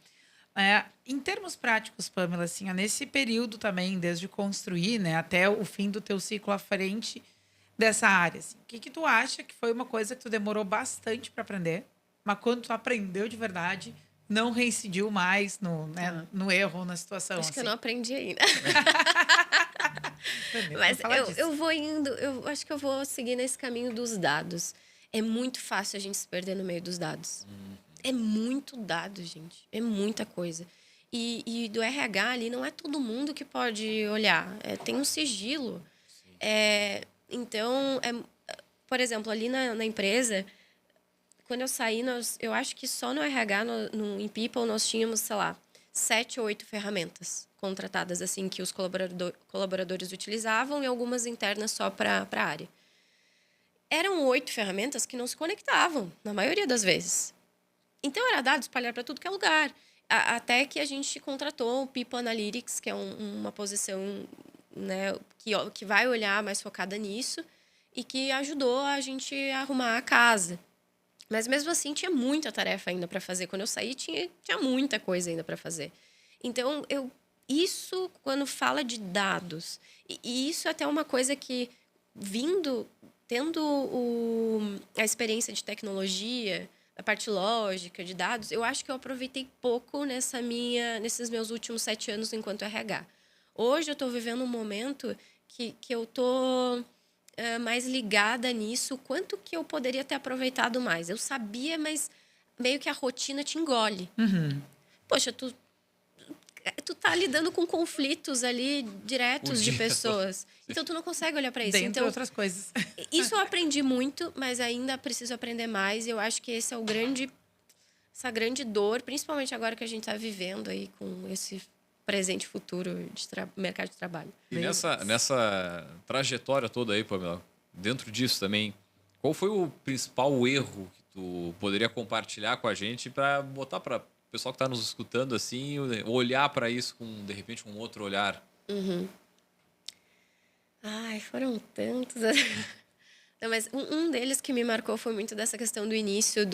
Em termos práticos, Pamela, assim, nesse período também, desde construir, né, até o fim do teu ciclo à frente dessa área, assim, o que tu acha que foi uma coisa que tu demorou bastante para aprender, mas quando tu aprendeu de verdade, não reincidiu mais no erro, na situação? Acho que eu assim? não aprendi ainda. Mas Mas eu vou indo, eu acho que eu vou seguir nesse caminho dos dados. É muito fácil a gente se perder no meio dos dados. É muito dado, gente. É muita coisa. E do RH ali, não é todo mundo que pode olhar. Tem um sigilo. Então, por exemplo, ali na empresa, quando eu saí, eu acho que só no RH, em People, nós tínhamos, sei lá, 7 ou 8 ferramentas contratadas, assim, que os colaboradores utilizavam e algumas internas só para a área. Eram 8 ferramentas que não se conectavam, na maioria das vezes. Então, era dado espalhar para tudo que é lugar. Até que a gente contratou o People Analytics, que é uma posição, né, que vai olhar mais focada nisso. e que ajudou a gente a arrumar a casa. Mas mesmo assim tinha muita tarefa ainda para fazer. Quando eu saí tinha muita coisa ainda para fazer. Então isso quando fala de dados, e isso é até uma coisa que tendo a experiência de tecnologia, a parte lógica de dados, eu acho que eu aproveitei pouco nesses meus últimos 7 anos enquanto RH. Hoje eu estou vivendo um momento que eu estou mais ligada nisso, o quanto que eu poderia ter aproveitado mais. Eu sabia, mas meio que a rotina te engole. Poxa, tu tá lidando com conflitos ali diretos de pessoas. Então, tu não consegue olhar para isso. Dentre outras coisas. Isso eu aprendi muito, mas ainda preciso aprender mais. E eu acho que esse é essa grande dor, principalmente agora que a gente está vivendo aí com esse presente e futuro de mercado de trabalho. E nessa trajetória toda aí, Pamela, dentro disso também, qual foi o principal erro que tu poderia compartilhar com a gente para botar para o pessoal que está nos escutando assim, olhar para isso com, de repente, um outro olhar? Ai, foram tantos. Não, mas um deles que me marcou foi muito dessa questão do início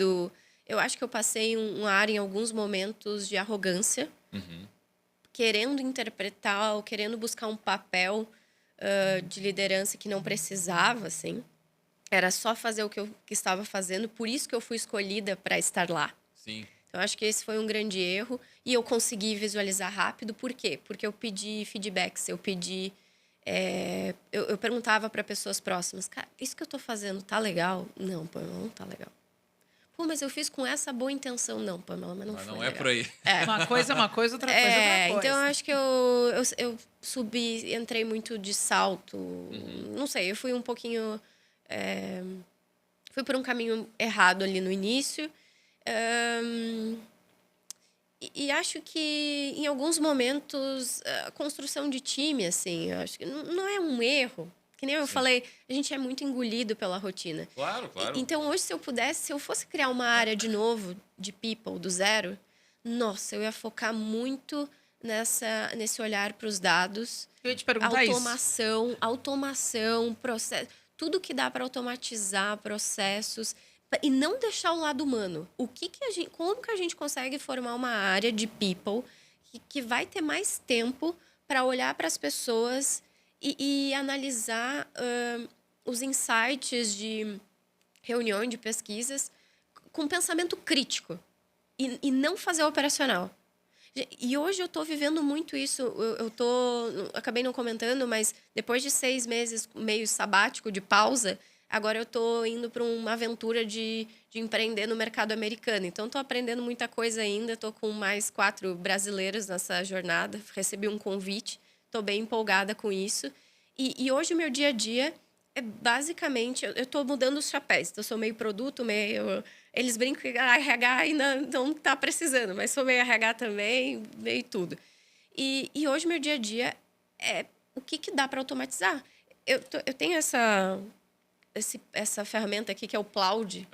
eu acho que eu passei um ar em alguns momentos de arrogância, querendo interpretar ou querendo buscar um papel de liderança que não precisava, assim. Era só fazer o que eu estava fazendo, por isso que eu fui escolhida para estar lá. Sim. Então, acho que esse foi um grande erro. E eu consegui visualizar rápido. Por quê? Porque eu pedi feedbacks, eu pedi... eu perguntava para pessoas próximas, cara, isso que eu tô fazendo tá legal? Não, Pamela, não tá legal. Pô, mas eu fiz com essa boa intenção. Não, Pamela, mas não foi Não legal. é por aí. Uma coisa, outra coisa, outra coisa. Então, eu acho que eu subi, entrei muito de salto. Não sei, eu fui um pouquinho... fui por um caminho errado ali no início. E acho que, em alguns momentos, a construção de time, assim, eu acho que não é um erro. Que nem eu falei, a gente é muito engolido pela rotina. Claro. Então, hoje, se eu fosse criar uma área de novo, de people, do zero, nossa, eu ia focar muito nesse olhar para os dados. Eu ia te perguntar automação, processo. Tudo que dá para automatizar processos e não deixar o lado humano. Como que a gente consegue formar uma área de people que vai ter mais tempo para olhar para as pessoas e analisar os insights de reuniões, de pesquisas, com pensamento crítico e não fazer operacional. E hoje eu estou vivendo muito isso. Acabei não comentando, mas depois de 6 meses meio sabático, de pausa, agora eu estou indo para uma aventura de empreender no mercado americano. Então, estou aprendendo muita coisa ainda. Estou com mais 4 brasileiros nessa jornada. Recebi um convite. Estou bem empolgada com isso. E hoje o meu dia a dia é basicamente... Eu estou mudando os chapéus. Então, eu sou meio produto, meio... Eles brincam que a RH ainda não está precisando, mas sou meio RH também, meio tudo. E hoje meu dia a dia é o que dá para automatizar. Eu tenho essa ferramenta aqui, que é o Cloud.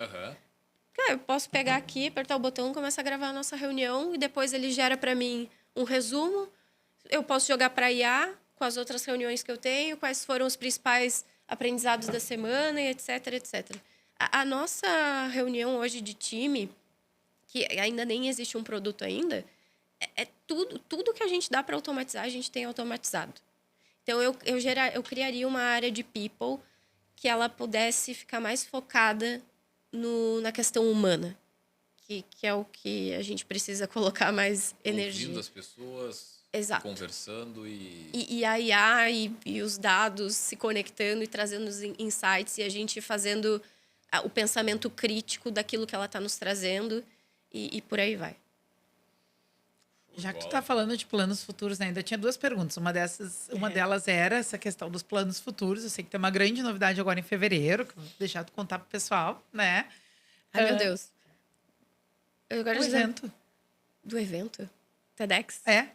Eu posso pegar aqui, apertar o botão, começar a gravar a nossa reunião e depois ele gera para mim um resumo. Eu posso jogar para a IA com as outras reuniões que eu tenho, quais foram os principais aprendizados da semana, e etc, etc. A nossa reunião hoje de time, que ainda nem existe um produto ainda, tudo que a gente dá para automatizar, a gente tem automatizado. Então, eu criaria uma área de people que ela pudesse ficar mais focada na questão humana, que é o que a gente precisa colocar mais energia. Ouvindo as pessoas, exato, conversando e a IA e os dados se conectando e trazendo os insights e a gente fazendo o pensamento crítico daquilo que ela está nos trazendo e por aí vai. Já que tu tá falando de planos futuros, né? Ainda tinha 2 perguntas. Uma delas era essa questão dos planos futuros. Eu sei que tem uma grande novidade agora em fevereiro, que eu vou deixar tu contar pro pessoal, né? Ai, meu Deus. Eu agora do evento. Do evento? TEDx? É.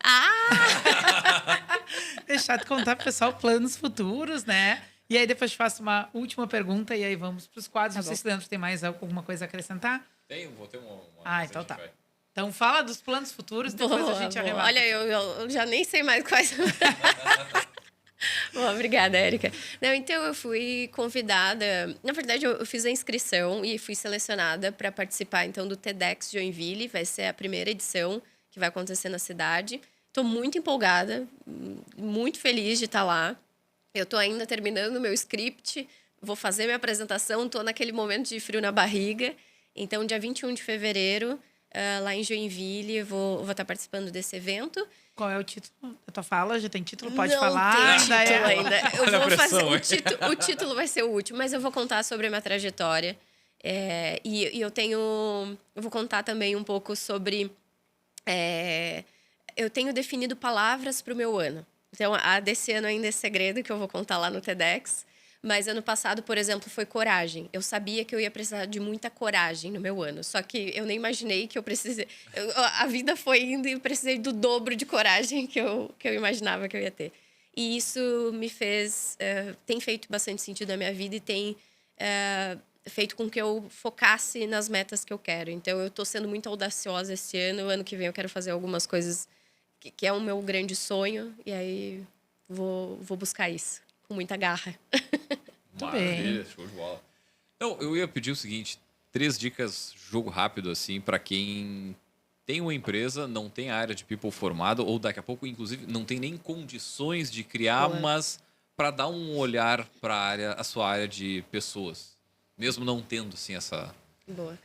Deixar tu contar pro pessoal planos futuros, né? E aí depois te faço uma última pergunta e aí vamos pros quadros. Não sei se o Leandro tem mais alguma coisa a acrescentar. Vou ter uma então tá. Então fala dos planos futuros, depois a gente arremata. Olha, eu já nem sei mais quais. Bom, obrigada, Érica. Não, então eu fui convidada. Na verdade, eu fiz a inscrição e fui selecionada para participar então do TEDx Joinville. Vai ser a primeira edição que vai acontecer na cidade. Estou muito empolgada, muito feliz de estar lá. Eu estou ainda terminando o meu script, vou fazer minha apresentação, estou naquele momento de frio na barriga. Então, dia 21 de fevereiro, lá em Joinville, eu vou estar participando desse evento. Qual é o título da tua fala? Já tem título? Pode Não falar. tem título ainda. Eu Olha a vou fazer pressão, hein? o título vai ser o último, mas eu vou contar sobre a minha trajetória. E eu vou contar também um pouco sobre... eu tenho definido palavras para o meu ano. Então, a desse ano ainda é segredo, que eu vou contar lá no TEDx. Mas ano passado, por exemplo, foi coragem. Eu sabia que eu ia precisar de muita coragem no meu ano. Só que eu nem imaginei que eu precisei... a vida foi indo e eu precisei do dobro de coragem que eu imaginava que eu ia ter. E isso me fez... tem feito bastante sentido na minha vida e tem feito com que eu focasse nas metas que eu quero. Então, eu estou sendo muito audaciosa esse ano. O ano que vem eu quero fazer algumas coisas que é o meu grande sonho. E aí, vou buscar isso com muita garra. Maravilha, show de bola. Então, eu ia pedir o seguinte, 3 dicas, jogo rápido, assim, para quem tem uma empresa, não tem a área de people formada, ou daqui a pouco, inclusive, não tem nem condições de criar, Boa. mas para dar um olhar para a sua área de pessoas, mesmo não tendo, assim, essa... Boa.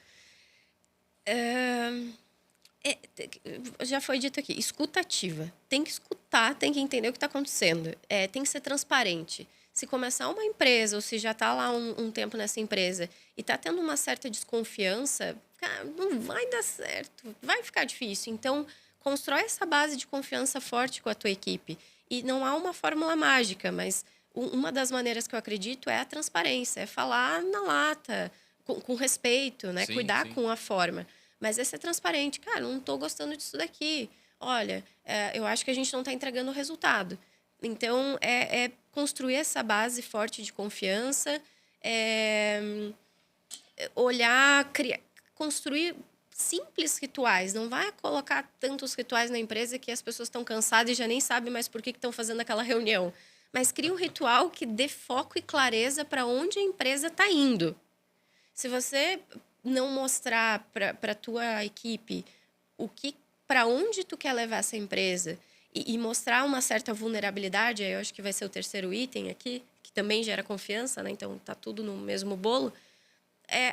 Já foi dito aqui, escutativa. Tem que escutar, tem que entender o que está acontecendo. Tem que ser transparente. Se começar uma empresa, ou se já está lá um tempo nessa empresa e está tendo uma certa desconfiança, cara, não vai dar certo, vai ficar difícil. Então, constrói essa base de confiança forte com a tua equipe. E não há uma fórmula mágica, mas uma das maneiras que eu acredito é a transparência, é falar na lata, com respeito, né? Sim, Cuidar sim. com a forma. Mas é ser transparente. Cara, não estou gostando disso daqui. Olha, eu acho que a gente não está entregando o resultado. Então, construir essa base forte de confiança, olhar, construir simples rituais. Não vai colocar tantos rituais na empresa que as pessoas estão cansadas e já nem sabem mais por que estão fazendo aquela reunião. Mas cria um ritual que dê foco e clareza para onde a empresa está indo. Se você não mostrar para a tua equipe para onde tu quer levar essa empresa e mostrar uma certa vulnerabilidade, eu acho que vai ser o terceiro item aqui, que também gera confiança, né? Então tá tudo no mesmo bolo.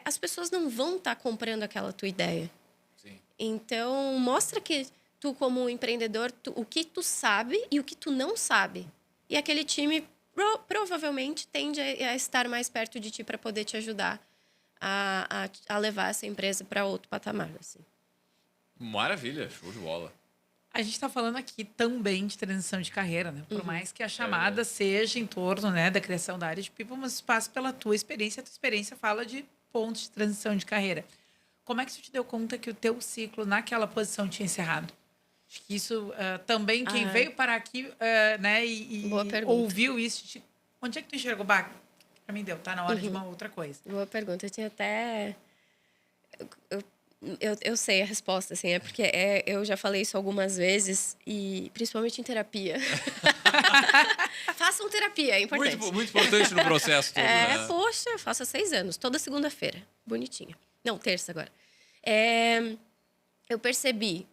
As pessoas não vão estar comprando aquela tua ideia. Sim. Então mostra que tu, como empreendedor, o que tu sabe e o que tu não sabe. E aquele time provavelmente tende a estar mais perto de ti para poder te ajudar a levar essa empresa para outro patamar, assim. Maravilha, show de bola. A gente está falando aqui também de transição de carreira, né? Por mais que a chamada seja em torno, né, da criação da área de people, mas passa pela tua experiência. A tua experiência fala de pontos de transição de carreira. Como é que você te deu conta que o teu ciclo naquela posição tinha encerrado? Acho que isso também, quem veio parar aqui, né, e Boa pergunta. ouviu isso, onde é que tu enxergou? Bah, pra mim deu, tá na hora de uma outra coisa. Boa pergunta. Eu tinha até... Eu sei a resposta, assim, porque eu já falei isso algumas vezes, e principalmente em terapia. Façam terapia, é importante. Muito, muito importante no processo todo, né? Poxa, eu faço há 6 anos, toda segunda-feira. Bonitinha. Não, terça agora. Eu percebi,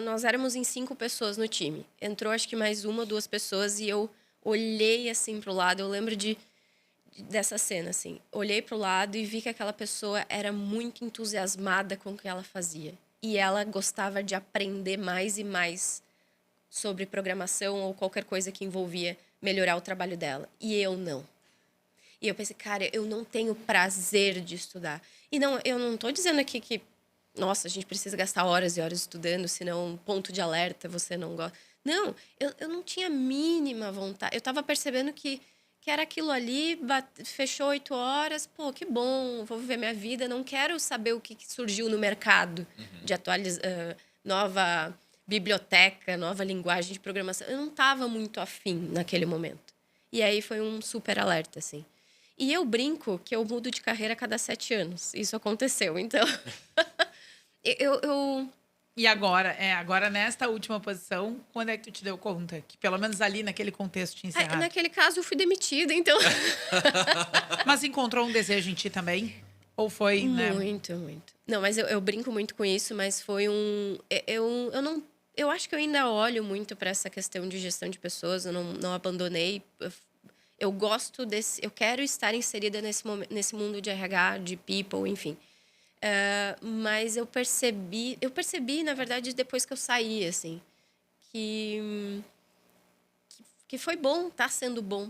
nós éramos em 5 pessoas no time. Entrou acho que mais 1 ou 2 pessoas e eu olhei assim pro lado, eu lembro dessa cena, assim. Olhei pro lado e vi que aquela pessoa era muito entusiasmada com o que ela fazia. E ela gostava de aprender mais e mais sobre programação ou qualquer coisa que envolvia melhorar o trabalho dela. E eu não. E eu pensei, cara, eu não tenho prazer de estudar. E não, eu não tô dizendo aqui que, nossa, a gente precisa gastar horas e horas estudando, senão ponto de alerta, você não gosta. Não, eu não tinha a mínima vontade. Eu tava percebendo que era aquilo ali, fechou 8 horas, pô, que bom, vou viver minha vida, não quero saber o que surgiu no mercado de nova biblioteca, nova linguagem de programação. Eu não estava muito afim naquele momento. E aí foi um super alerta, assim. E eu brinco que eu mudo de carreira a cada 7 anos. Isso aconteceu, então... E agora nesta última posição, quando é que tu te deu conta? Que pelo menos ali naquele contexto tinha encerrado. Naquele caso, eu fui demitida, então... Mas encontrou um desejo em ti também? Ou foi, né? Muito, muito. Não, mas eu brinco muito com isso, mas foi um... Eu não... Eu acho que eu ainda olho muito para essa questão de gestão de pessoas, eu não abandonei. Eu gosto desse... Eu quero estar inserida nesse mundo de RH, de people, enfim. Mas eu percebi, na verdade, depois que eu saí, assim, que foi bom, tá sendo bom.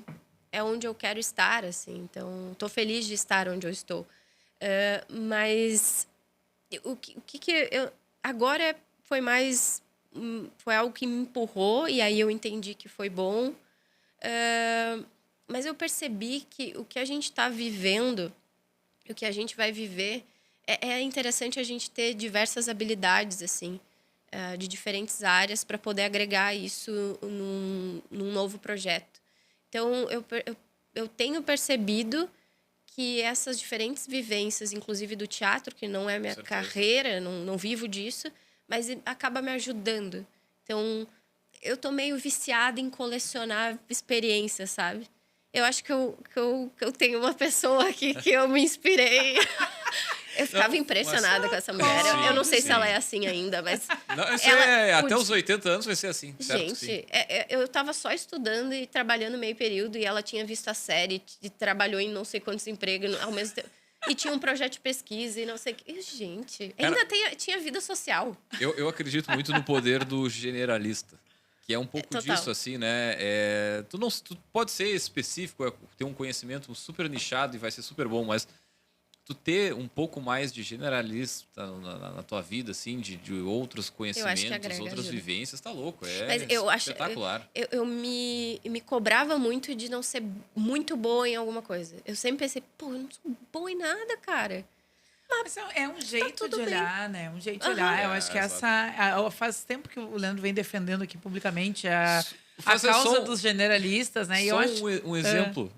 É onde eu quero estar, assim. Então, tô feliz de estar onde eu estou. Mas o que eu... Agora foi mais... Foi algo que me empurrou e aí eu entendi que foi bom. Mas eu percebi que o que a gente está vivendo, o que a gente vai viver... É interessante a gente ter diversas habilidades, assim, de diferentes áreas para poder agregar isso num novo projeto. Então, eu tenho percebido que essas diferentes vivências, inclusive do teatro, que não é minha carreira, não vivo disso, mas acaba me ajudando. Então, eu tô meio viciada em colecionar experiências, sabe? Eu acho que eu tenho uma pessoa aqui que eu me inspirei... Eu ficava impressionada com essa mulher. Eu não sei se ela é assim ainda, mas... Não, isso até os 80 anos vai ser assim. Gente, eu tava só estudando e trabalhando meio período e ela tinha visto a série e trabalhou em não sei quantos empregos ao mesmo tempo. E tinha um projeto de pesquisa e não sei o que. Gente, ainda tinha vida social. Eu acredito muito no poder do generalista. Que é um pouco disso, assim, né? Tu pode ser específico, ter um conhecimento super nichado e vai ser super bom, mas... Tu ter um pouco mais de generalista na tua vida, assim, de outros conhecimentos, outras vivências, tá louco. Mas eu espetacular. Eu me cobrava muito de não ser muito boa em alguma coisa. Eu sempre pensei, pô, eu não sou boa em nada, cara. Mas é um jeito de olhar, né? Um jeito de olhar. Eu acho que faz tempo que o Leandro vem defendendo aqui publicamente a causa dos generalistas, né? E só eu acho, um exemplo.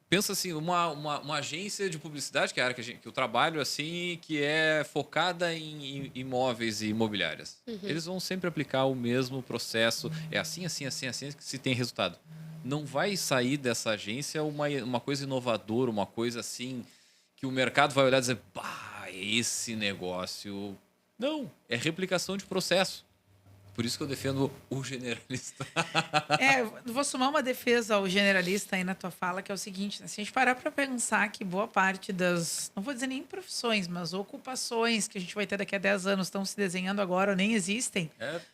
Pensa assim, uma agência de publicidade, que é a área que eu trabalho, assim, que é focada em imóveis e imobiliárias. Eles vão sempre aplicar o mesmo processo. É assim, assim, assim, assim, que se tem resultado. Não vai sair dessa agência uma coisa inovadora, uma coisa assim, que o mercado vai olhar e dizer, bah, esse negócio... Não, é replicação de processo. Por isso que eu defendo o generalista. Vou somar uma defesa ao generalista aí na tua fala, que é o seguinte, né? Se a gente parar para pensar que boa parte das, não vou dizer nem profissões, mas ocupações que a gente vai ter daqui a 10 anos estão se desenhando agora ou nem existem,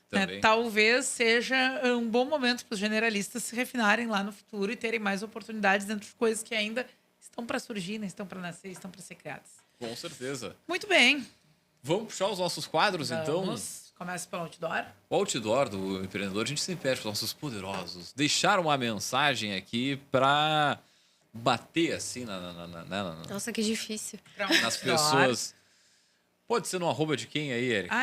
também. Talvez seja um bom momento para os generalistas se refinarem lá no futuro e terem mais oportunidades dentro de coisas que ainda estão para surgir, né? Estão para nascer, estão para ser criadas. Com certeza. Muito bem. Vamos puxar os nossos quadros, então? Começa pelo outdoor. O outdoor do empreendedor, a gente sempre pede para os nossos poderosos deixar uma mensagem aqui para bater assim Nossa, que difícil. nas pessoas. Pode ser no arroba de quem aí, Eric?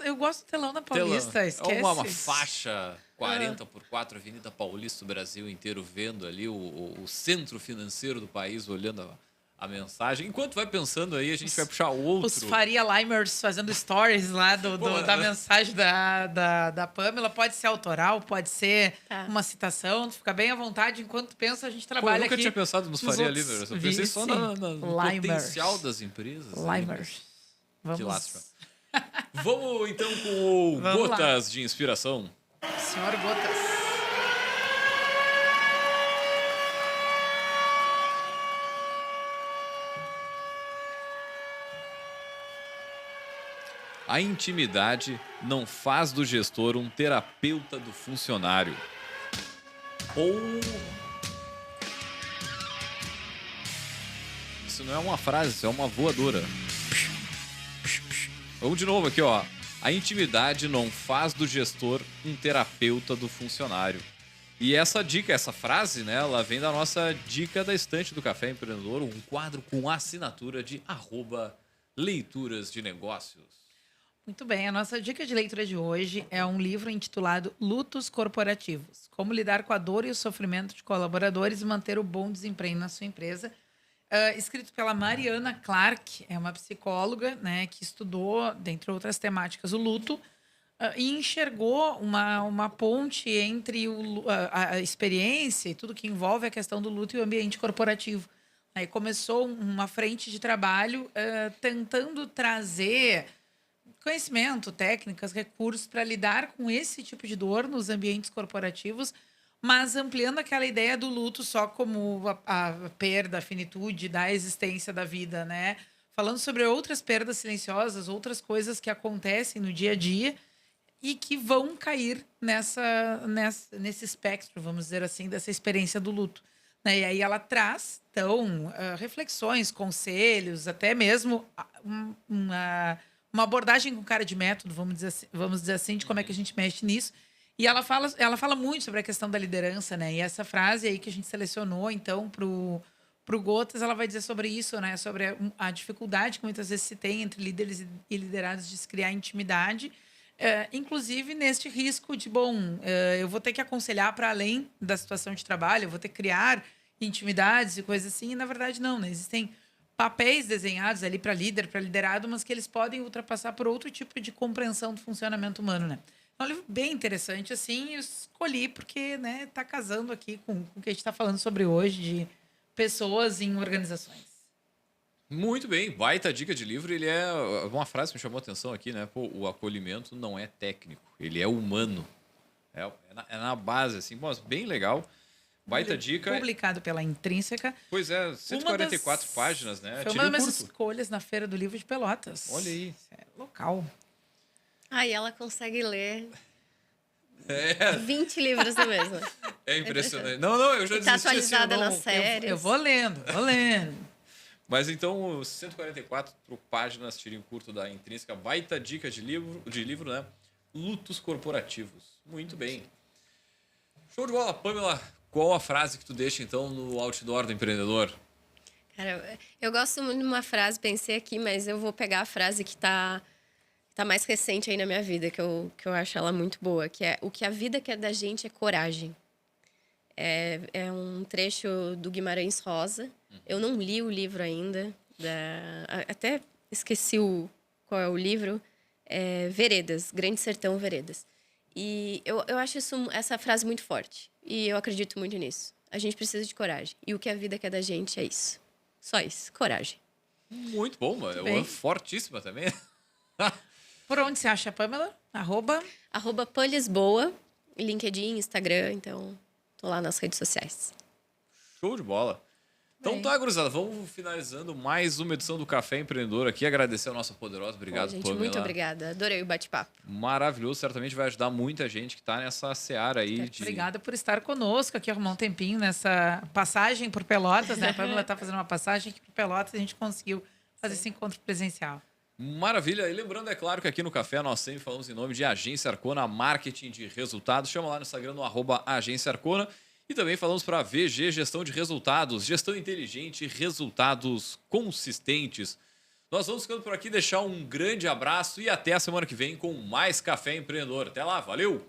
Eu gosto do telão da Paulista, esquece. Uma faixa 40x4, Avenida Paulista, o Brasil inteiro vendo ali o centro financeiro do país, olhando a mensagem. Enquanto vai pensando aí, a gente vai puxar outro. Os Faria Limers fazendo stories lá da mensagem da Pamela. Pode ser autoral, pode ser uma citação. Tu fica bem à vontade. Enquanto tu pensa, a gente trabalha aqui. Eu nunca tinha pensado nos Faria Limers. Eu pensei só no potencial das empresas. Limers. Vamos. Vamos então com o Gotas de Inspiração. Senhor Gotas. A intimidade não faz do gestor um terapeuta do funcionário. Isso não é uma frase, isso é uma voadora. Vamos de novo aqui, ó. A intimidade não faz do gestor um terapeuta do funcionário. E essa dica, essa frase, né, ela vem da nossa dica da estante do Café Empreendedor, um quadro com assinatura de @leituras de negócios. Muito bem, a nossa dica de leitura de hoje é um livro intitulado Lutos Corporativos. Como lidar com a dor e o sofrimento de colaboradores e manter o bom desempenho na sua empresa. Escrito pela Mariana Clark, é uma psicóloga, né, que estudou, dentre outras temáticas, o luto. e enxergou uma ponte entre a experiência e tudo que envolve a questão do luto e o ambiente corporativo. Aí começou uma frente de trabalho tentando trazer conhecimento, técnicas, recursos para lidar com esse tipo de dor nos ambientes corporativos, mas ampliando aquela ideia do luto só como a perda, a finitude da existência da vida, né? Falando sobre outras perdas silenciosas, outras coisas que acontecem no dia a dia e que vão cair nesse espectro, vamos dizer assim, dessa experiência do luto. Né? E aí ela traz, então, reflexões, conselhos, até mesmo uma abordagem com cara de método, vamos dizer assim, de como é que a gente mexe nisso. E ela fala muito sobre a questão da liderança, né? E essa frase aí que a gente selecionou, então, para o Gotas, ela vai dizer sobre isso, né? Sobre a dificuldade que muitas vezes se tem entre líderes e liderados de se criar intimidade, inclusive neste risco de, eu vou ter que aconselhar para além da situação de trabalho, eu vou ter que criar intimidades e coisas assim, e na verdade não, né? Existem papéis desenhados ali para líder, para liderado, mas que eles podem ultrapassar por outro tipo de compreensão do funcionamento humano, né? É um livro bem interessante, assim, eu escolhi porque, né, tá casando aqui com o que a gente está falando sobre hoje, de pessoas em organizações. Muito bem, baita dica de livro. Ele é uma frase que me chamou a atenção aqui, né? Pô, o acolhimento não é técnico, ele é humano. É na base, assim, mas bem legal. Baita dica. Publicado pela Intrínseca. Pois é, 144 páginas, né? Foi uma das minhas escolhas na Feira do Livro de Pelotas. Olha aí. É local. Aí ela consegue ler 20 livros na mesma. É impressionante. Não, eu já desisti. Tá atualizada assim, nas séries. Eu vou lendo. Mas então, 144 páginas, tirinho curto da Intrínseca. Baita dica de livro, né? Lutos corporativos. Muito bem. Show de bola, Pamela. Qual a frase que tu deixa, então, no outdoor do empreendedor? Cara, eu gosto muito de uma frase, pensei aqui, mas eu vou pegar a frase que tá mais recente aí na minha vida, que eu acho ela muito boa, que é: o que a vida quer da gente é coragem. É um trecho do Guimarães Rosa. Eu não li o livro ainda. Até esqueci qual é o livro. Veredas, Grande Sertão Veredas. E eu acho essa frase muito forte. E eu acredito muito nisso. A gente precisa de coragem. E o que a vida quer da gente é isso. Só isso, coragem. Muito bom, mano. É fortíssima também. Por onde você acha a Pamela? @PanLisboa, LinkedIn, Instagram, então tô lá nas redes sociais. Show de bola. Então tá, gurizada, vamos finalizando mais uma edição do Café Empreendedor aqui. Agradecer ao nosso poderoso. Obrigado, gente, Pamela. muito obrigada. Adorei o bate-papo. Maravilhoso. Certamente vai ajudar muita gente que tá nessa seara aí. Obrigada por estar conosco aqui, arrumar um tempinho nessa passagem por Pelotas, né? A Pamela tá fazendo uma passagem aqui por Pelotas e a gente conseguiu fazer esse encontro presencial. Maravilha. E lembrando, é claro, que aqui no Café nós sempre falamos em nome de Agência Arcona, marketing de resultados. Chama lá no Instagram, no @Agência Arcona. E também falamos para a VG, gestão de resultados, gestão inteligente, resultados consistentes. Nós vamos ficando por aqui, deixar um grande abraço e até a semana que vem com mais Café Empreendedor. Até lá, valeu!